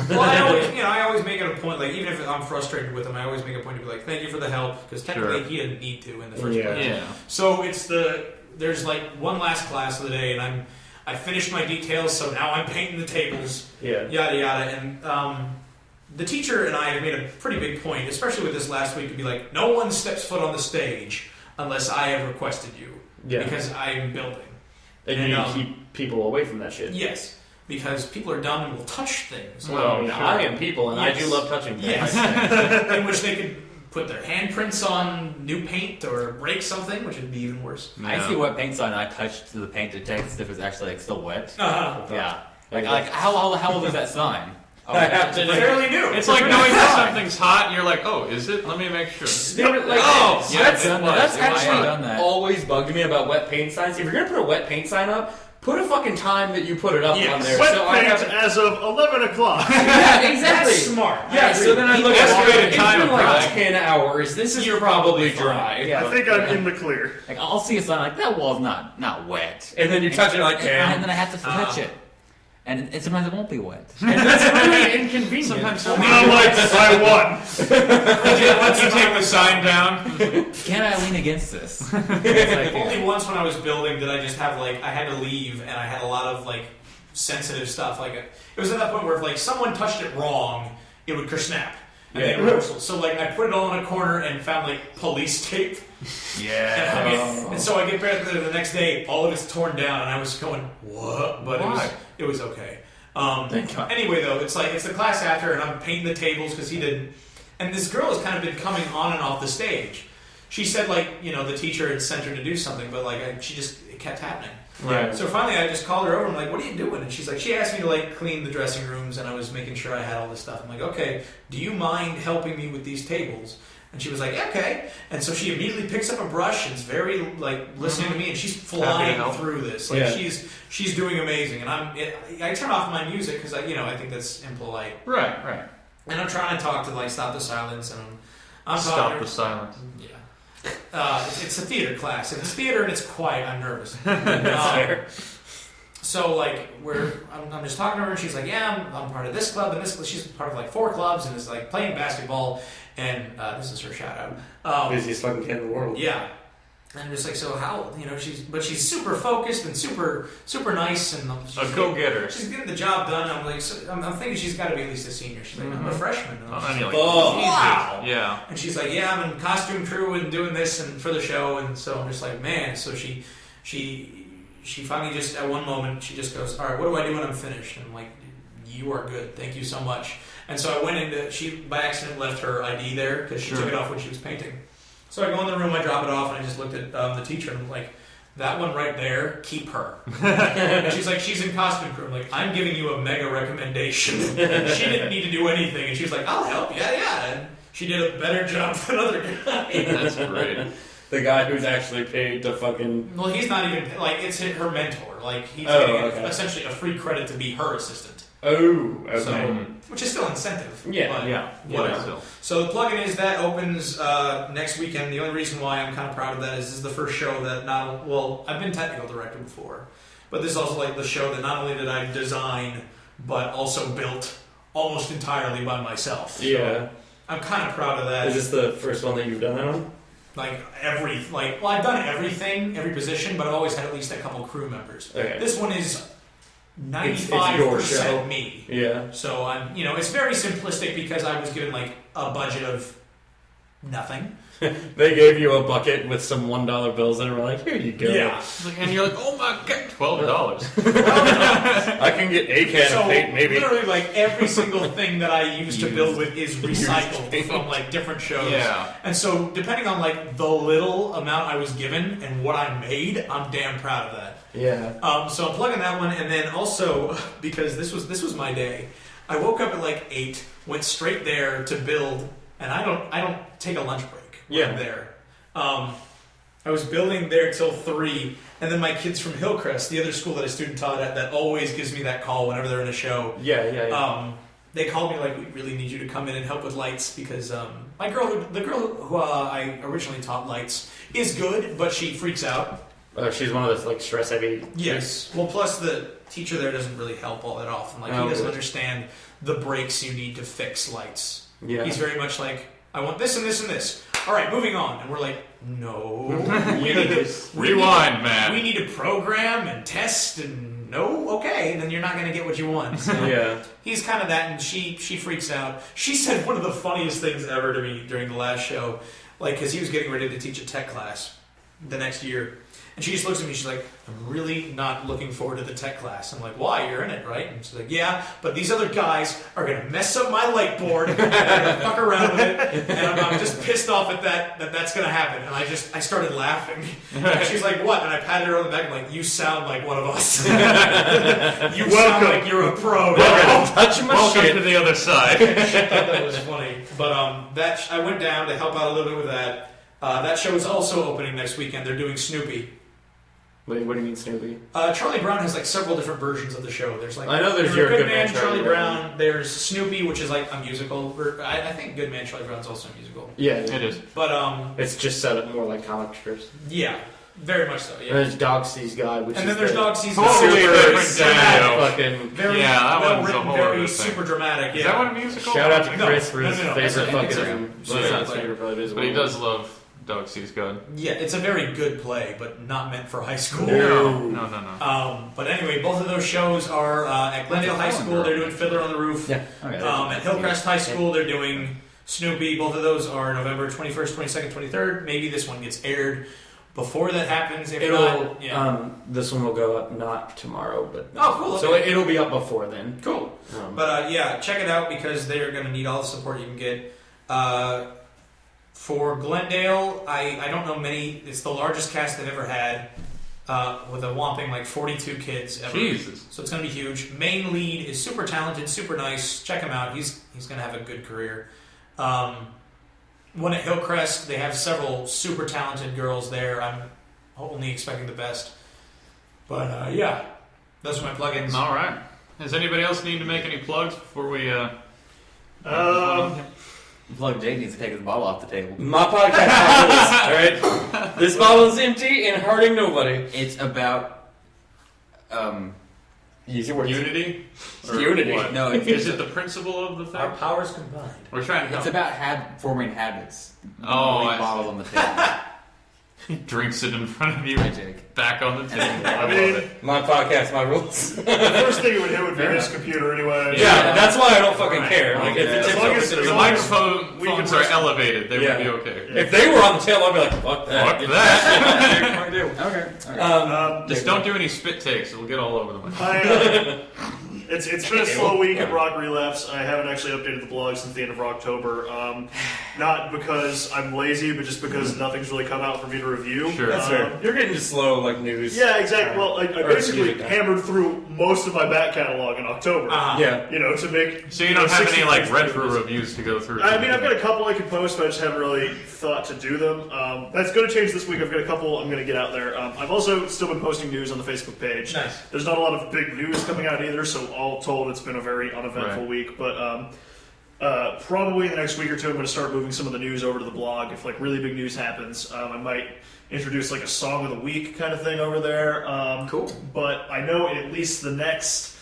Well, I always make it a point, like, even if I'm frustrated with him, I always make a point to be like, thank you for the help, because technically Sure. he didn't need to in the first Yeah. place. Yeah. So there's like one last class of the day, and I finished my details, so now I'm painting the tables, Yeah. yada yada, and the teacher and I have made a pretty big point, especially with this last week, to be like, no one steps foot on the stage unless I have requested you, Yeah. because I'm building. And you need to keep people away from that shit. Yes, because people are dumb and will touch things. Well, sure. I am people, and I Yes. do love touching things. Yes. In which they could put their handprints on new paint or break something, which would be even worse. I see wet paint on. I touched the paint to test if it's actually like still wet. Uh-huh. Yeah. Like how old is that sign? I have to Fairly new. It's like knowing that something's hot, and you're like, oh, is it? Let me make sure. Like, Oh, yeah, that's, it was. that's It might have actually done that. always bugged me about wet paint signs. If you're gonna put a wet paint sign up, put a fucking time that you put it up Yes. on there. Wet so I paint have, as of 11 o'clock. yeah, exactly. That's smart. Yeah, so then I look at Estimated it. time It's been of like dry. 10 hours. This is You're probably probably fine. dry. Yeah. I think I'm in the clear. Like I'll see a sign like that wall's not wet. And then you touch it like, And damn. then I have to touch it. And sometimes it won't be wet. And that's really inconvenient. Sometimes And I'm like, I won. once you take the sign down, Can I lean against this? Only once when I was building did I just have like I had to leave and I had a lot of like sensitive stuff. Like it was at that point where if like someone touched it wrong, it would snap. And Yeah. they would whistle. So like I put it all in a corner and found like police tape. yeah. And so I get back there the next day, all of it's torn down, and I was going, what? But Why? it was okay. Thank God. Anyway, though, it's the class after, and I'm painting the tables because he did. And this girl has kind of been coming on and off the stage. She said, like, the teacher had sent her to do something, but like it kept happening. Right. So finally, I just called her over. I'm like, "What are you doing?" And she's like, "She asked me to like clean the dressing rooms, and I was making sure I had all this stuff." I'm like, "Okay, do you mind helping me with these tables?" And she was like, "Okay." And so she immediately picks up a brush and is very like listening to me, and she's flying help. through this. Like Yeah. she's doing amazing. And I turn off my music because I think that's impolite. Right. And I'm trying to talk to like stop the silence, and I'm talking. Stop to her. the silence. Yeah. It's a theater class. If it's theater and it's quiet, I'm nervous. fair. So like I'm just talking to her and she's like, yeah, I'm part of this club and this club. She's part of like 4 clubs and is like playing basketball and this is her shout out. Busiest fucking kid in the world. Yeah. And I'm just like, so how, she's super focused and super nice and she's A go-getter. She's getting the job done. I'm like, so I'm thinking she's got to be at least a senior. She's like, I'm a freshman. And I'm just like, Oh, wow. Yeah. And she's like, yeah, I'm in costume crew and doing this and for the show. And so I'm just like, man. So she finally just, at one moment, she just goes, all right, what do I do when I'm finished? And I'm like, you are good. Thank you so much. And so I went into, she by accident left her ID there because she took it off when she was painting. So I go in the room, I drop it off, and I just looked at the teacher and I'm like, that one right there, keep her. And she's like, she's in costume crew. I'm like, I'm giving you a mega recommendation. She didn't need to do anything, and she was like, I'll help. Yeah. And she did a better job than other guy. That's great. The guy who's actually paid to fucking... Well, he's not even, like, it's her mentor. Like, he's Oh, getting essentially a free credit to be her assistant. Oh, okay. So, which is still incentive. Yeah, but yeah. Whatever. Still. So the plugin is that opens next weekend. The only reason why I'm kind of proud of that is this is the first show that I've been technical director before, but this is also like the show that not only did I design, but also built almost entirely by myself. Yeah. I'm kind of proud of that. Is this the first one that you've done that on? I've done everything, every position, but I've always had at least a couple crew members. Okay. This one is It's your show. 95% me. Yeah. So I'm, it's very simplistic because I was given like a budget of nothing. They gave you a bucket with some $1 bills and were like, here you go. Yeah. And you're like, oh my god, $12. I can get a can So of paint, maybe. literally, like every single thing that I used to build with is recycled from like different shows. Yeah. And so depending on like the little amount I was given and what I made, I'm damn proud of that. Yeah. So I'm plugging that one, and then also because this was my day, I woke up at like 8, went straight there to build, and I don't take a lunch break. When I'm there. I was building there till 3, and then my kids from Hillcrest, the other school that I student taught at, that always gives me that call whenever they're in a show. Yeah. They called me like, we really need you to come in and help with lights because the girl who I originally taught lights is good, but she freaks out. She's one of those like stress heavy. Yes. Well, plus the teacher there doesn't really help all that often. Like he doesn't understand the breaks you need to fix lights. Yeah. He's very much like, I want this and this and this. All right, moving on. And we're like, no. We need to program and test and okay. And then you're not going to get what you want. So Yeah. he's kind of that, and she freaks out. She said one of the funniest things ever to me during the last show, like, because he was getting ready to teach a tech class the next year. And she just looks at me, she's like, I'm really not looking forward to the tech class. I'm like, why? You're in it, right? And she's like, yeah, but these other guys are going to mess up my light board, and they're going to fuck around with it, and I'm just pissed off at that's going to happen. And I started laughing. And she's like, what? And I patted her on the back, I'm like, you sound like one of us. You sound like you're a pro. Welcome to the other side. I thought that was funny. But I went down to help out a little bit with that. That show is also opening next weekend. They're doing Snoopy. Wait, what do you mean Snoopy? Charlie Brown has like several different versions of the show. There's like I know there's your Good Man Charlie Brown. There's Snoopy, which is like a musical. I think Good Man Charlie Brown's also a musical. Yeah, it is. But it's just set up more like comic strips. Yeah, very much so. Yeah. And there's Dog Sees God, which and is then there's Dog Sees totally different Daniel. fucking very that well one's a written, whole very other super thing. dramatic. Yeah. Is that one a musical? Shout out to Chris for No, his no, favorite it's fucking. a Well, play. favorite probably is But he does love Dog Sees God. Yeah, it's a very good play, but not meant for high school. No. But anyway, both of those shows are at Glendale High School. They're doing Fiddler on the Roof. Yeah. Okay. At Hillcrest High School, they're doing Snoopy. Both of those are November 21st, 22nd, 23rd. Maybe this one gets aired before that happens. If not, yeah. This one will go up not tomorrow, but Oh, cool, So okay. it'll be up before then. Cool. Um, But check it out because they're going to need all the support you can get. For Glendale, I don't know many. It's the largest cast they've ever had, with a whopping like 42 kids ever. Jesus. So it's going to be huge. Main lead is super talented, super nice. Check him out. He's going to have a good career. One at Hillcrest, they have several super talented girls there. I'm only expecting the best. But yeah, those are my plugins. All right. Does anybody else need to make any plugs before we? Plug Jake needs to take his bottle off the table. My podcast bottle is, alright? This bottle is empty and hurting nobody. It's about Use your words. Unity? Or Unity. what? No, it's Is it the principle of the thing? Our powers combined. We're trying to it's help. about forming habits. Oh, Leave I see. bottle on the table. He drinks it in front of you. Hi, Jake. Back on the table. I I love mean, it. My podcast, my rules. the first thing it would hit would be this computer anyway. Yeah, that's why I don't fucking Right. care. Like, if Yeah. it As tips long over as- to as The the long as- microphones are elevated. They Yeah. would be okay. If they were on the tail, I'd be like, fuck that. Fuck Get that. Fuck you. Okay. Um, Just don't do any spit takes. It'll get all over the place. It's been a slow week at Rock Relapse. I haven't actually updated the blog since the end of October. Not because I'm lazy, but just because nothing's really come out for me to review. Sure. That's fair. You're getting just slow, like, news. Yeah, exactly. Well, I basically music. hammered through most of my back catalog in October. Yeah. You know, to make. So you don't have 60 any like days retro videos. reviews to go through? I mean, I've got a couple I could post, but I just haven't really thought to do them. That's going to change this week. I've got a couple I'm going to get out there. I've also still been posting news on the Facebook page. Nice. There's not a lot of big news coming out either, so all told, it's been a very uneventful Right. week. But probably in the next week or two, I'm going to start moving some of the news over to the blog. If like really big news happens, I might introduce like a song of the week kind of thing over there. Cool. But I know in at least the next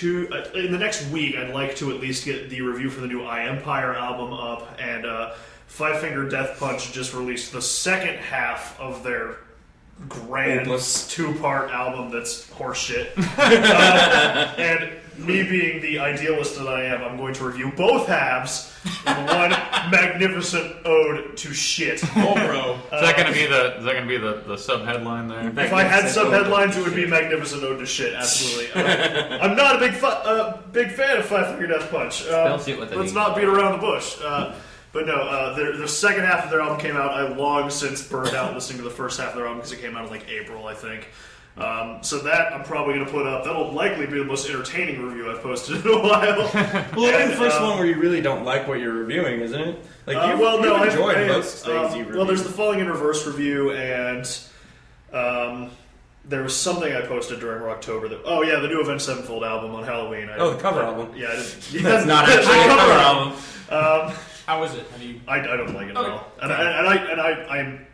in the next week, I'd like to at least get the review for the new I Empire album up, and Five Finger Death Punch just released the second half of their grand Hopeless. two-part album that's horseshit. And me being the idealist that I am, I'm going to review both halves in one magnificent ode to shit. Oh, bro. Is that going to be the sub headline there? If I had some headlines, it would be Magnificent Ode to Shit, absolutely. I'm not a big fan of Five Finger Death Punch. Spell shit with an Let's E. not beat around the bush. But no, the second half of their album came out. I long since burned out listening to the first half of their album because it came out in like April, I think. So that I'm probably going to put up. That'll likely be the most entertaining review I've posted in a while. Well, it's the first one where you really don't like what you're reviewing, isn't it? Like, you've enjoyed most things you reviewed. well, there's the Falling in Reverse review, and there was something I posted during October that. Oh yeah, the new Avenged Sevenfold album on Halloween. the cover album. Yeah, I didn't, That's not actually a cover album. How is it? How do you... I don't like it at Okay. all, and I'm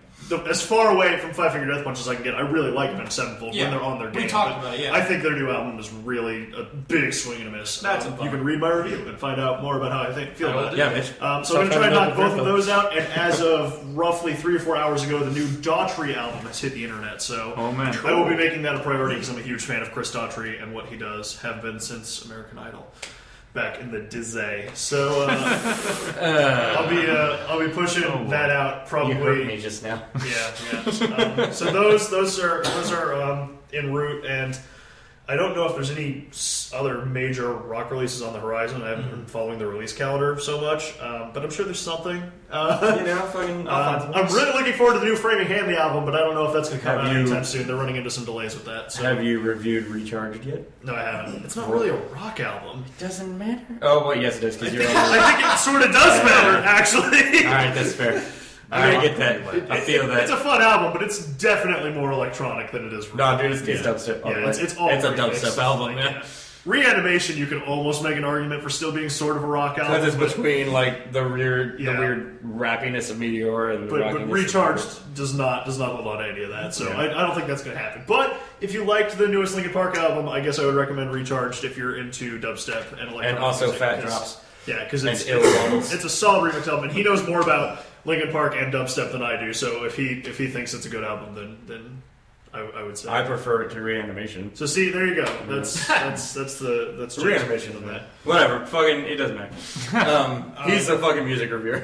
as far away from Five Finger Death Punch as I can get. I really like Avenged Sevenfold Yeah. when they're on their game. We talked but about it, yeah. I think their new album is really a big swing and a miss. That's a you bummer. can read my review and find out more about how I feel about it. Yeah, Mitch. So I'm going to try and knock both of those out, and as of roughly 3 or 4 hours ago, the new Daughtry album has hit the internet, so Oh man. I will be making that a priority because I'm a huge fan of Chris Daughtry and what he does, have been since American Idol. Back in the Dizzy. So I'll be pushing that out probably. You hurt me just now. Yeah. So those are en route, and I don't know if there's any other major rock releases on the horizon. I haven't been following the release calendar so much, but I'm sure there's something. Fucking. I'm really looking forward to the new Framing Hanley album, but I don't know if that's going to come Have out you- anytime soon. They're running into some delays with that. So. Have you reviewed Recharged yet? No, I haven't. It's not really a rock album. Doesn't matter. Oh, well, yes, it does, because you're on I think it sort of does matter, actually. Alright, that's fair. I get that. I feel that. It's a fun album, but it's definitely more electronic than it is rock. No, dude, it's dubstep. all the Yeah, way. it's all It's a remixed, dubstep album, like, yeah. Reanimation, you can almost make an argument for still being sort of a rock album. Because it's between like the weird Yeah. rappiness of Meteor and the But rockiness of- Recharged does not hold on to any of that, so Yeah. I don't think that's going to happen. But if you liked the newest Linkin Park album, I guess I would recommend Recharged if you're into dubstep and electronic And also music, Fat 'cause- Drops. Yeah, because And it's Ill Ones. a solid remix album, and he knows more about Linkin Park and dubstep than I do. So if he thinks it's a good album, then I would say. I prefer it to Reanimation. So see, there you go. That's Jake's Reanimation opinion on on that. Whatever. Fucking, it doesn't matter. He's a fucking music reviewer.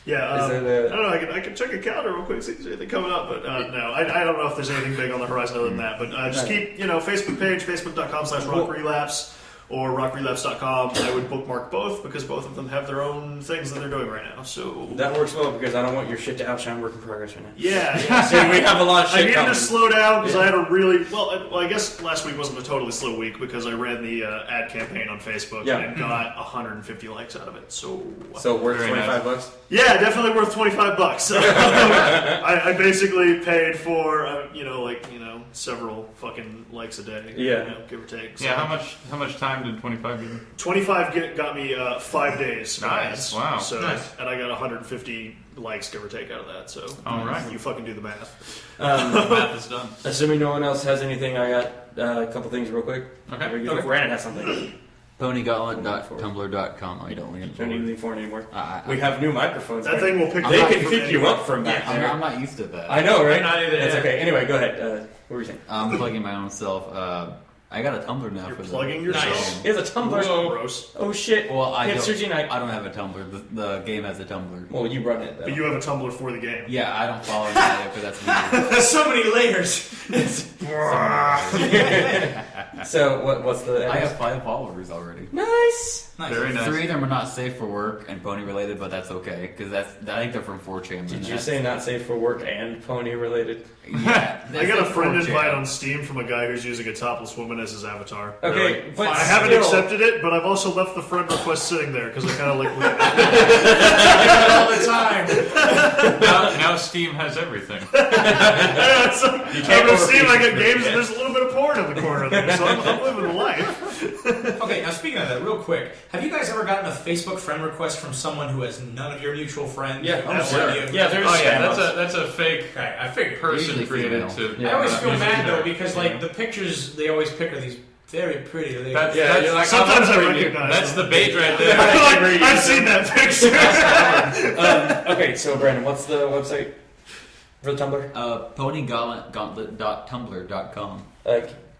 Yeah, Is it, I don't know. I can check a calendar real quick, see if there's anything coming up. But no, I don't know if there's anything big on the horizon other than that. But just keep, Facebook page, facebook.com/rockrelapse. Or rockrelapse.com. I would bookmark both because both of them have their own things that they're doing right now. So That works well because I don't want your shit to outshine work in progress right now. yeah. See, we have a lot of I shit needed coming. to slow down because I had a really I guess last week wasn't a totally slow week because I ran the ad campaign on Facebook and got 150 likes out of it. So worth Very nice. $25? yeah, definitely worth $25. I basically paid for several fucking likes a day. Yeah. Give or take. So Yeah, how much time did 25 give you? 25 got me 5 days. Nice, wow. So Nice. and I got 150 likes, give or take, out of that. So All right. you fucking do the math. Math is done. Assuming no one else has anything, I got a couple things real quick. Okay. If Brandon has something. Pwnygauntlet.tumblr.com. I don't Don't need anything for it anymore. I- We have new microphones. That thing will pick. They you up can from pick you anywhere. up from back I'm, there. I'm not used to that. I know, right? Not either, That's yeah. okay. Anyway, go ahead. What were you saying? I'm plugging my own self. I got a Tumblr now. You're for plugging the yourself? He has a Tumblr. Gross. Oh shit. Well, I Hipsters Unite. don't have a Tumblr. The game has a Tumblr. Well, you run it. Though. But you have a Tumblr for the game. Yeah, I don't follow that, but that's weird. So many layers. So what's the? I have 5 followers already. Nice. Very nice. 3 of them are not safe for work and pony related, but that's okay because I think they're from 4chan. Did you say not safe for work and pony related? Yeah, I got a friend 4chan. invite on Steam from a guy who's using a topless woman as his avatar. Okay, but I haven't still- accepted it, but I've also left the friend request sitting there because I kind of like look at all the time. Now Steam has everything. it. So, You can't on Steam, I overfeed get games and there's a little bit of porn in the corner there, so I'm living the life. Okay, now speaking of that, real quick, have you guys ever gotten a Facebook friend request from someone who has none of your mutual friends? Yeah, Who I'm has sure. you? Yeah, there's Oh yeah, spam that's a fake Okay, I figured. person Usually created female. to. Yeah. I always feel usually mad though there. because like the pictures they always pick are these very pretty. They, That's, Yeah, that's, you're like, Sometimes I I'm recognize that's the them. bait right there. Like, I've seen that picture. Okay, so Brandon, what's the website for the Tumblr? Ponygauntlet.tumblr.com.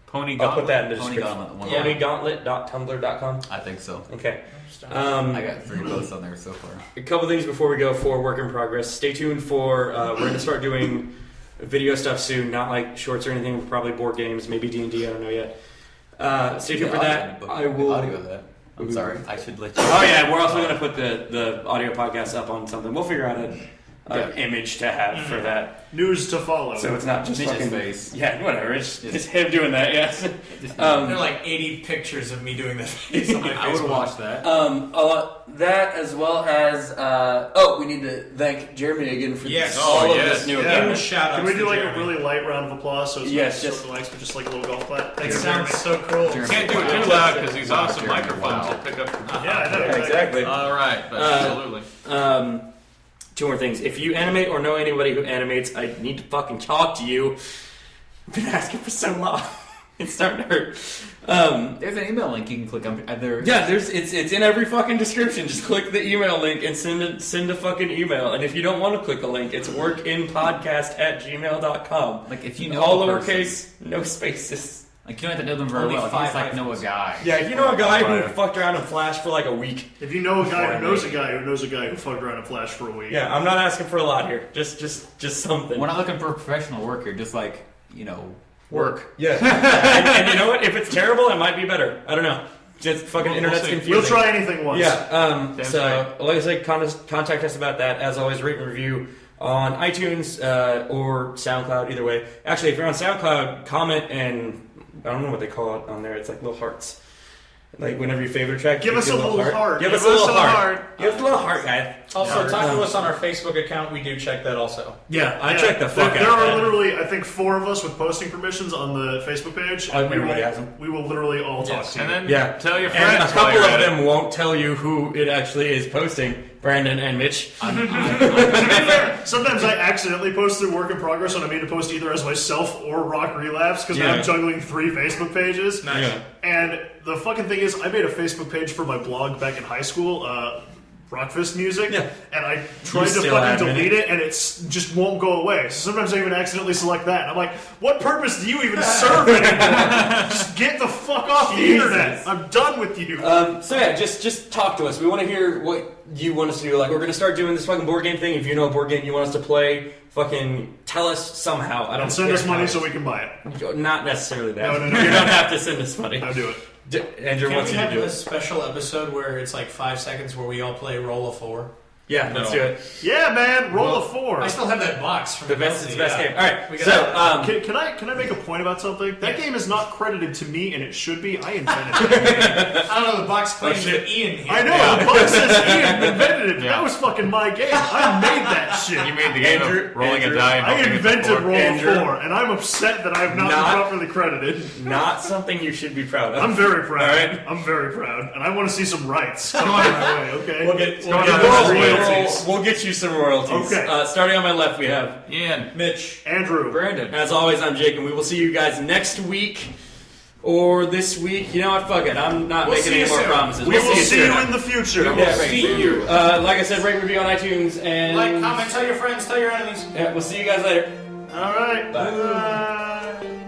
Pony I'll put that in the Pony description. Gauntlet. One Yeah. Ponygauntlet.tumblr.com. I think so. Okay. I got 3 posts on there so far. A couple things before we go for work in progress. Stay tuned for we're going to start doing video stuff soon. Not like shorts or anything. Probably board games, maybe D&D. I don't know yet. Stay tuned for that. I will. Audio of that. I'm sorry. I should let you. Oh yeah, we're also going to put the audio podcast up on something. We'll figure out an image to have for that, News to follow. so it's not just Mitch's fucking face. Yeah, whatever. It's him doing that. Yes. there are like 80 pictures of me doing that face on my I would Facebook. watch that. That as well as we need to thank Jeremy again for Yes. all Oh, of yes. this new Yeah. Give him a equipment. shout out. Can we do like Jeremy. a really light round of applause? So it's Yes, not just- so relaxed, but just like a little golf clap. It Thank you, sounds Jeremy. so cool. Jeremy. Can't do it too loud because these awesome Jeremy. microphones Wow. will pick up. Yeah, I know. Yeah, exactly. All right, but absolutely. 2 more things. If you animate or know anybody who animates, I need to fucking talk to you. I've been asking for so long. It's starting to hurt. There's an email link you can click on. Yeah, it's in every fucking description. Just click the email link and send a fucking email. And if you don't want to click a link, it's workinpodcast@gmail.com. Like if you know all a person. lowercase, no spaces. Like you don't have to know them very Only well. If you just 5 like know a guy. Yeah, if you know a guy who fucked around and Flash for like a week. If you know a guy who knows a guy who knows a guy who fucked around and flashed for a week. Yeah, I'm not asking for a lot here. Just something. We're not looking for professional work here. Just like Work. Yeah. and you know what? If it's terrible, it might be better. I don't know. Just fucking We'll internet's see. confusing. We'll try anything once. Yeah. Damn So, straight. like I said, contact us about that. As always, rate and review on iTunes or SoundCloud. Either way. Actually, if you're on SoundCloud, comment and I don't know what they call it on there. It's like little hearts. Like whenever your favorite track, Give you us do a little heart. Give us a little heart. Give us a little heart, guys. Also, talk to us on our Facebook account. We do check that also. Yeah, I Yeah, check the fuck there out. are of that. literally, I think, 4 of us with posting permissions on the Facebook page. Oh, and we everybody will, has them. we will literally all talk to you. And then Yeah. tell your And friends. a while couple you're of at it. them won't tell you who it actually is posting. Brandon and Mitch. To be fair, sometimes I accidentally post through work in progress when I mean to post either as myself or Rock Relapse because Yeah. I'm juggling 3 Facebook pages. Nice. Yeah. And the fucking thing is, I made a Facebook page for my blog back in high school, Rockfist Music, Yeah. and I tried to still fucking admin delete it, and it's just won't go away. So sometimes I even accidentally select that, and I'm like, what purpose do you even serve anymore? Just get the fuck off the Jesus. internet. I'm done with you. So yeah, just talk to us. We want to hear what you want us to do. Like, we're gonna start doing this fucking board game thing. If you know a board game you want us to play, fucking tell us somehow. I don't And send care us money how. so we can buy it. Not necessarily that. No. You don't have to send us money. I'll do it. Andrew Can wants we you to have do a it. special episode where it's like 5 seconds where we all play Roll of 4? Yeah, let's No. do it. Yeah, man, roll a 4. I still have that box from The best, it's the best yeah. game. All right, We so gotta- Can I make a point about something? That game is not credited to me, and it should be. I invented it. I don't know. The box claims shit. Ian here. I know, the box says Ian invented it. Yeah. That was fucking my game. I made that shit. You made the game Andrew- of rolling Andrew, a die and I hoping it's a invented four. Roll Andrew. 4, and I'm upset that I have not Not- been properly credited. not something you should be proud of. I'm very proud. All right. I'm very proud, and I want to see some rights coming my way. Okay. We'll get going get on those this royalties. We'll get you some royalties. Okay. Starting on my left, we have Ian. Mitch. Andrew. Brandon. As always, I'm Jake, and we will see you guys next week or this week. You know what? Fuck it. I'm not We'll making see any you more soon. promises. We will see soon. you in the future. Yeah, We'll right. see you. Like I said, rate review on iTunes, and Like, comment, tell your friends, tell your enemies. yeah, we'll see you guys later. All right. Bye. Bye.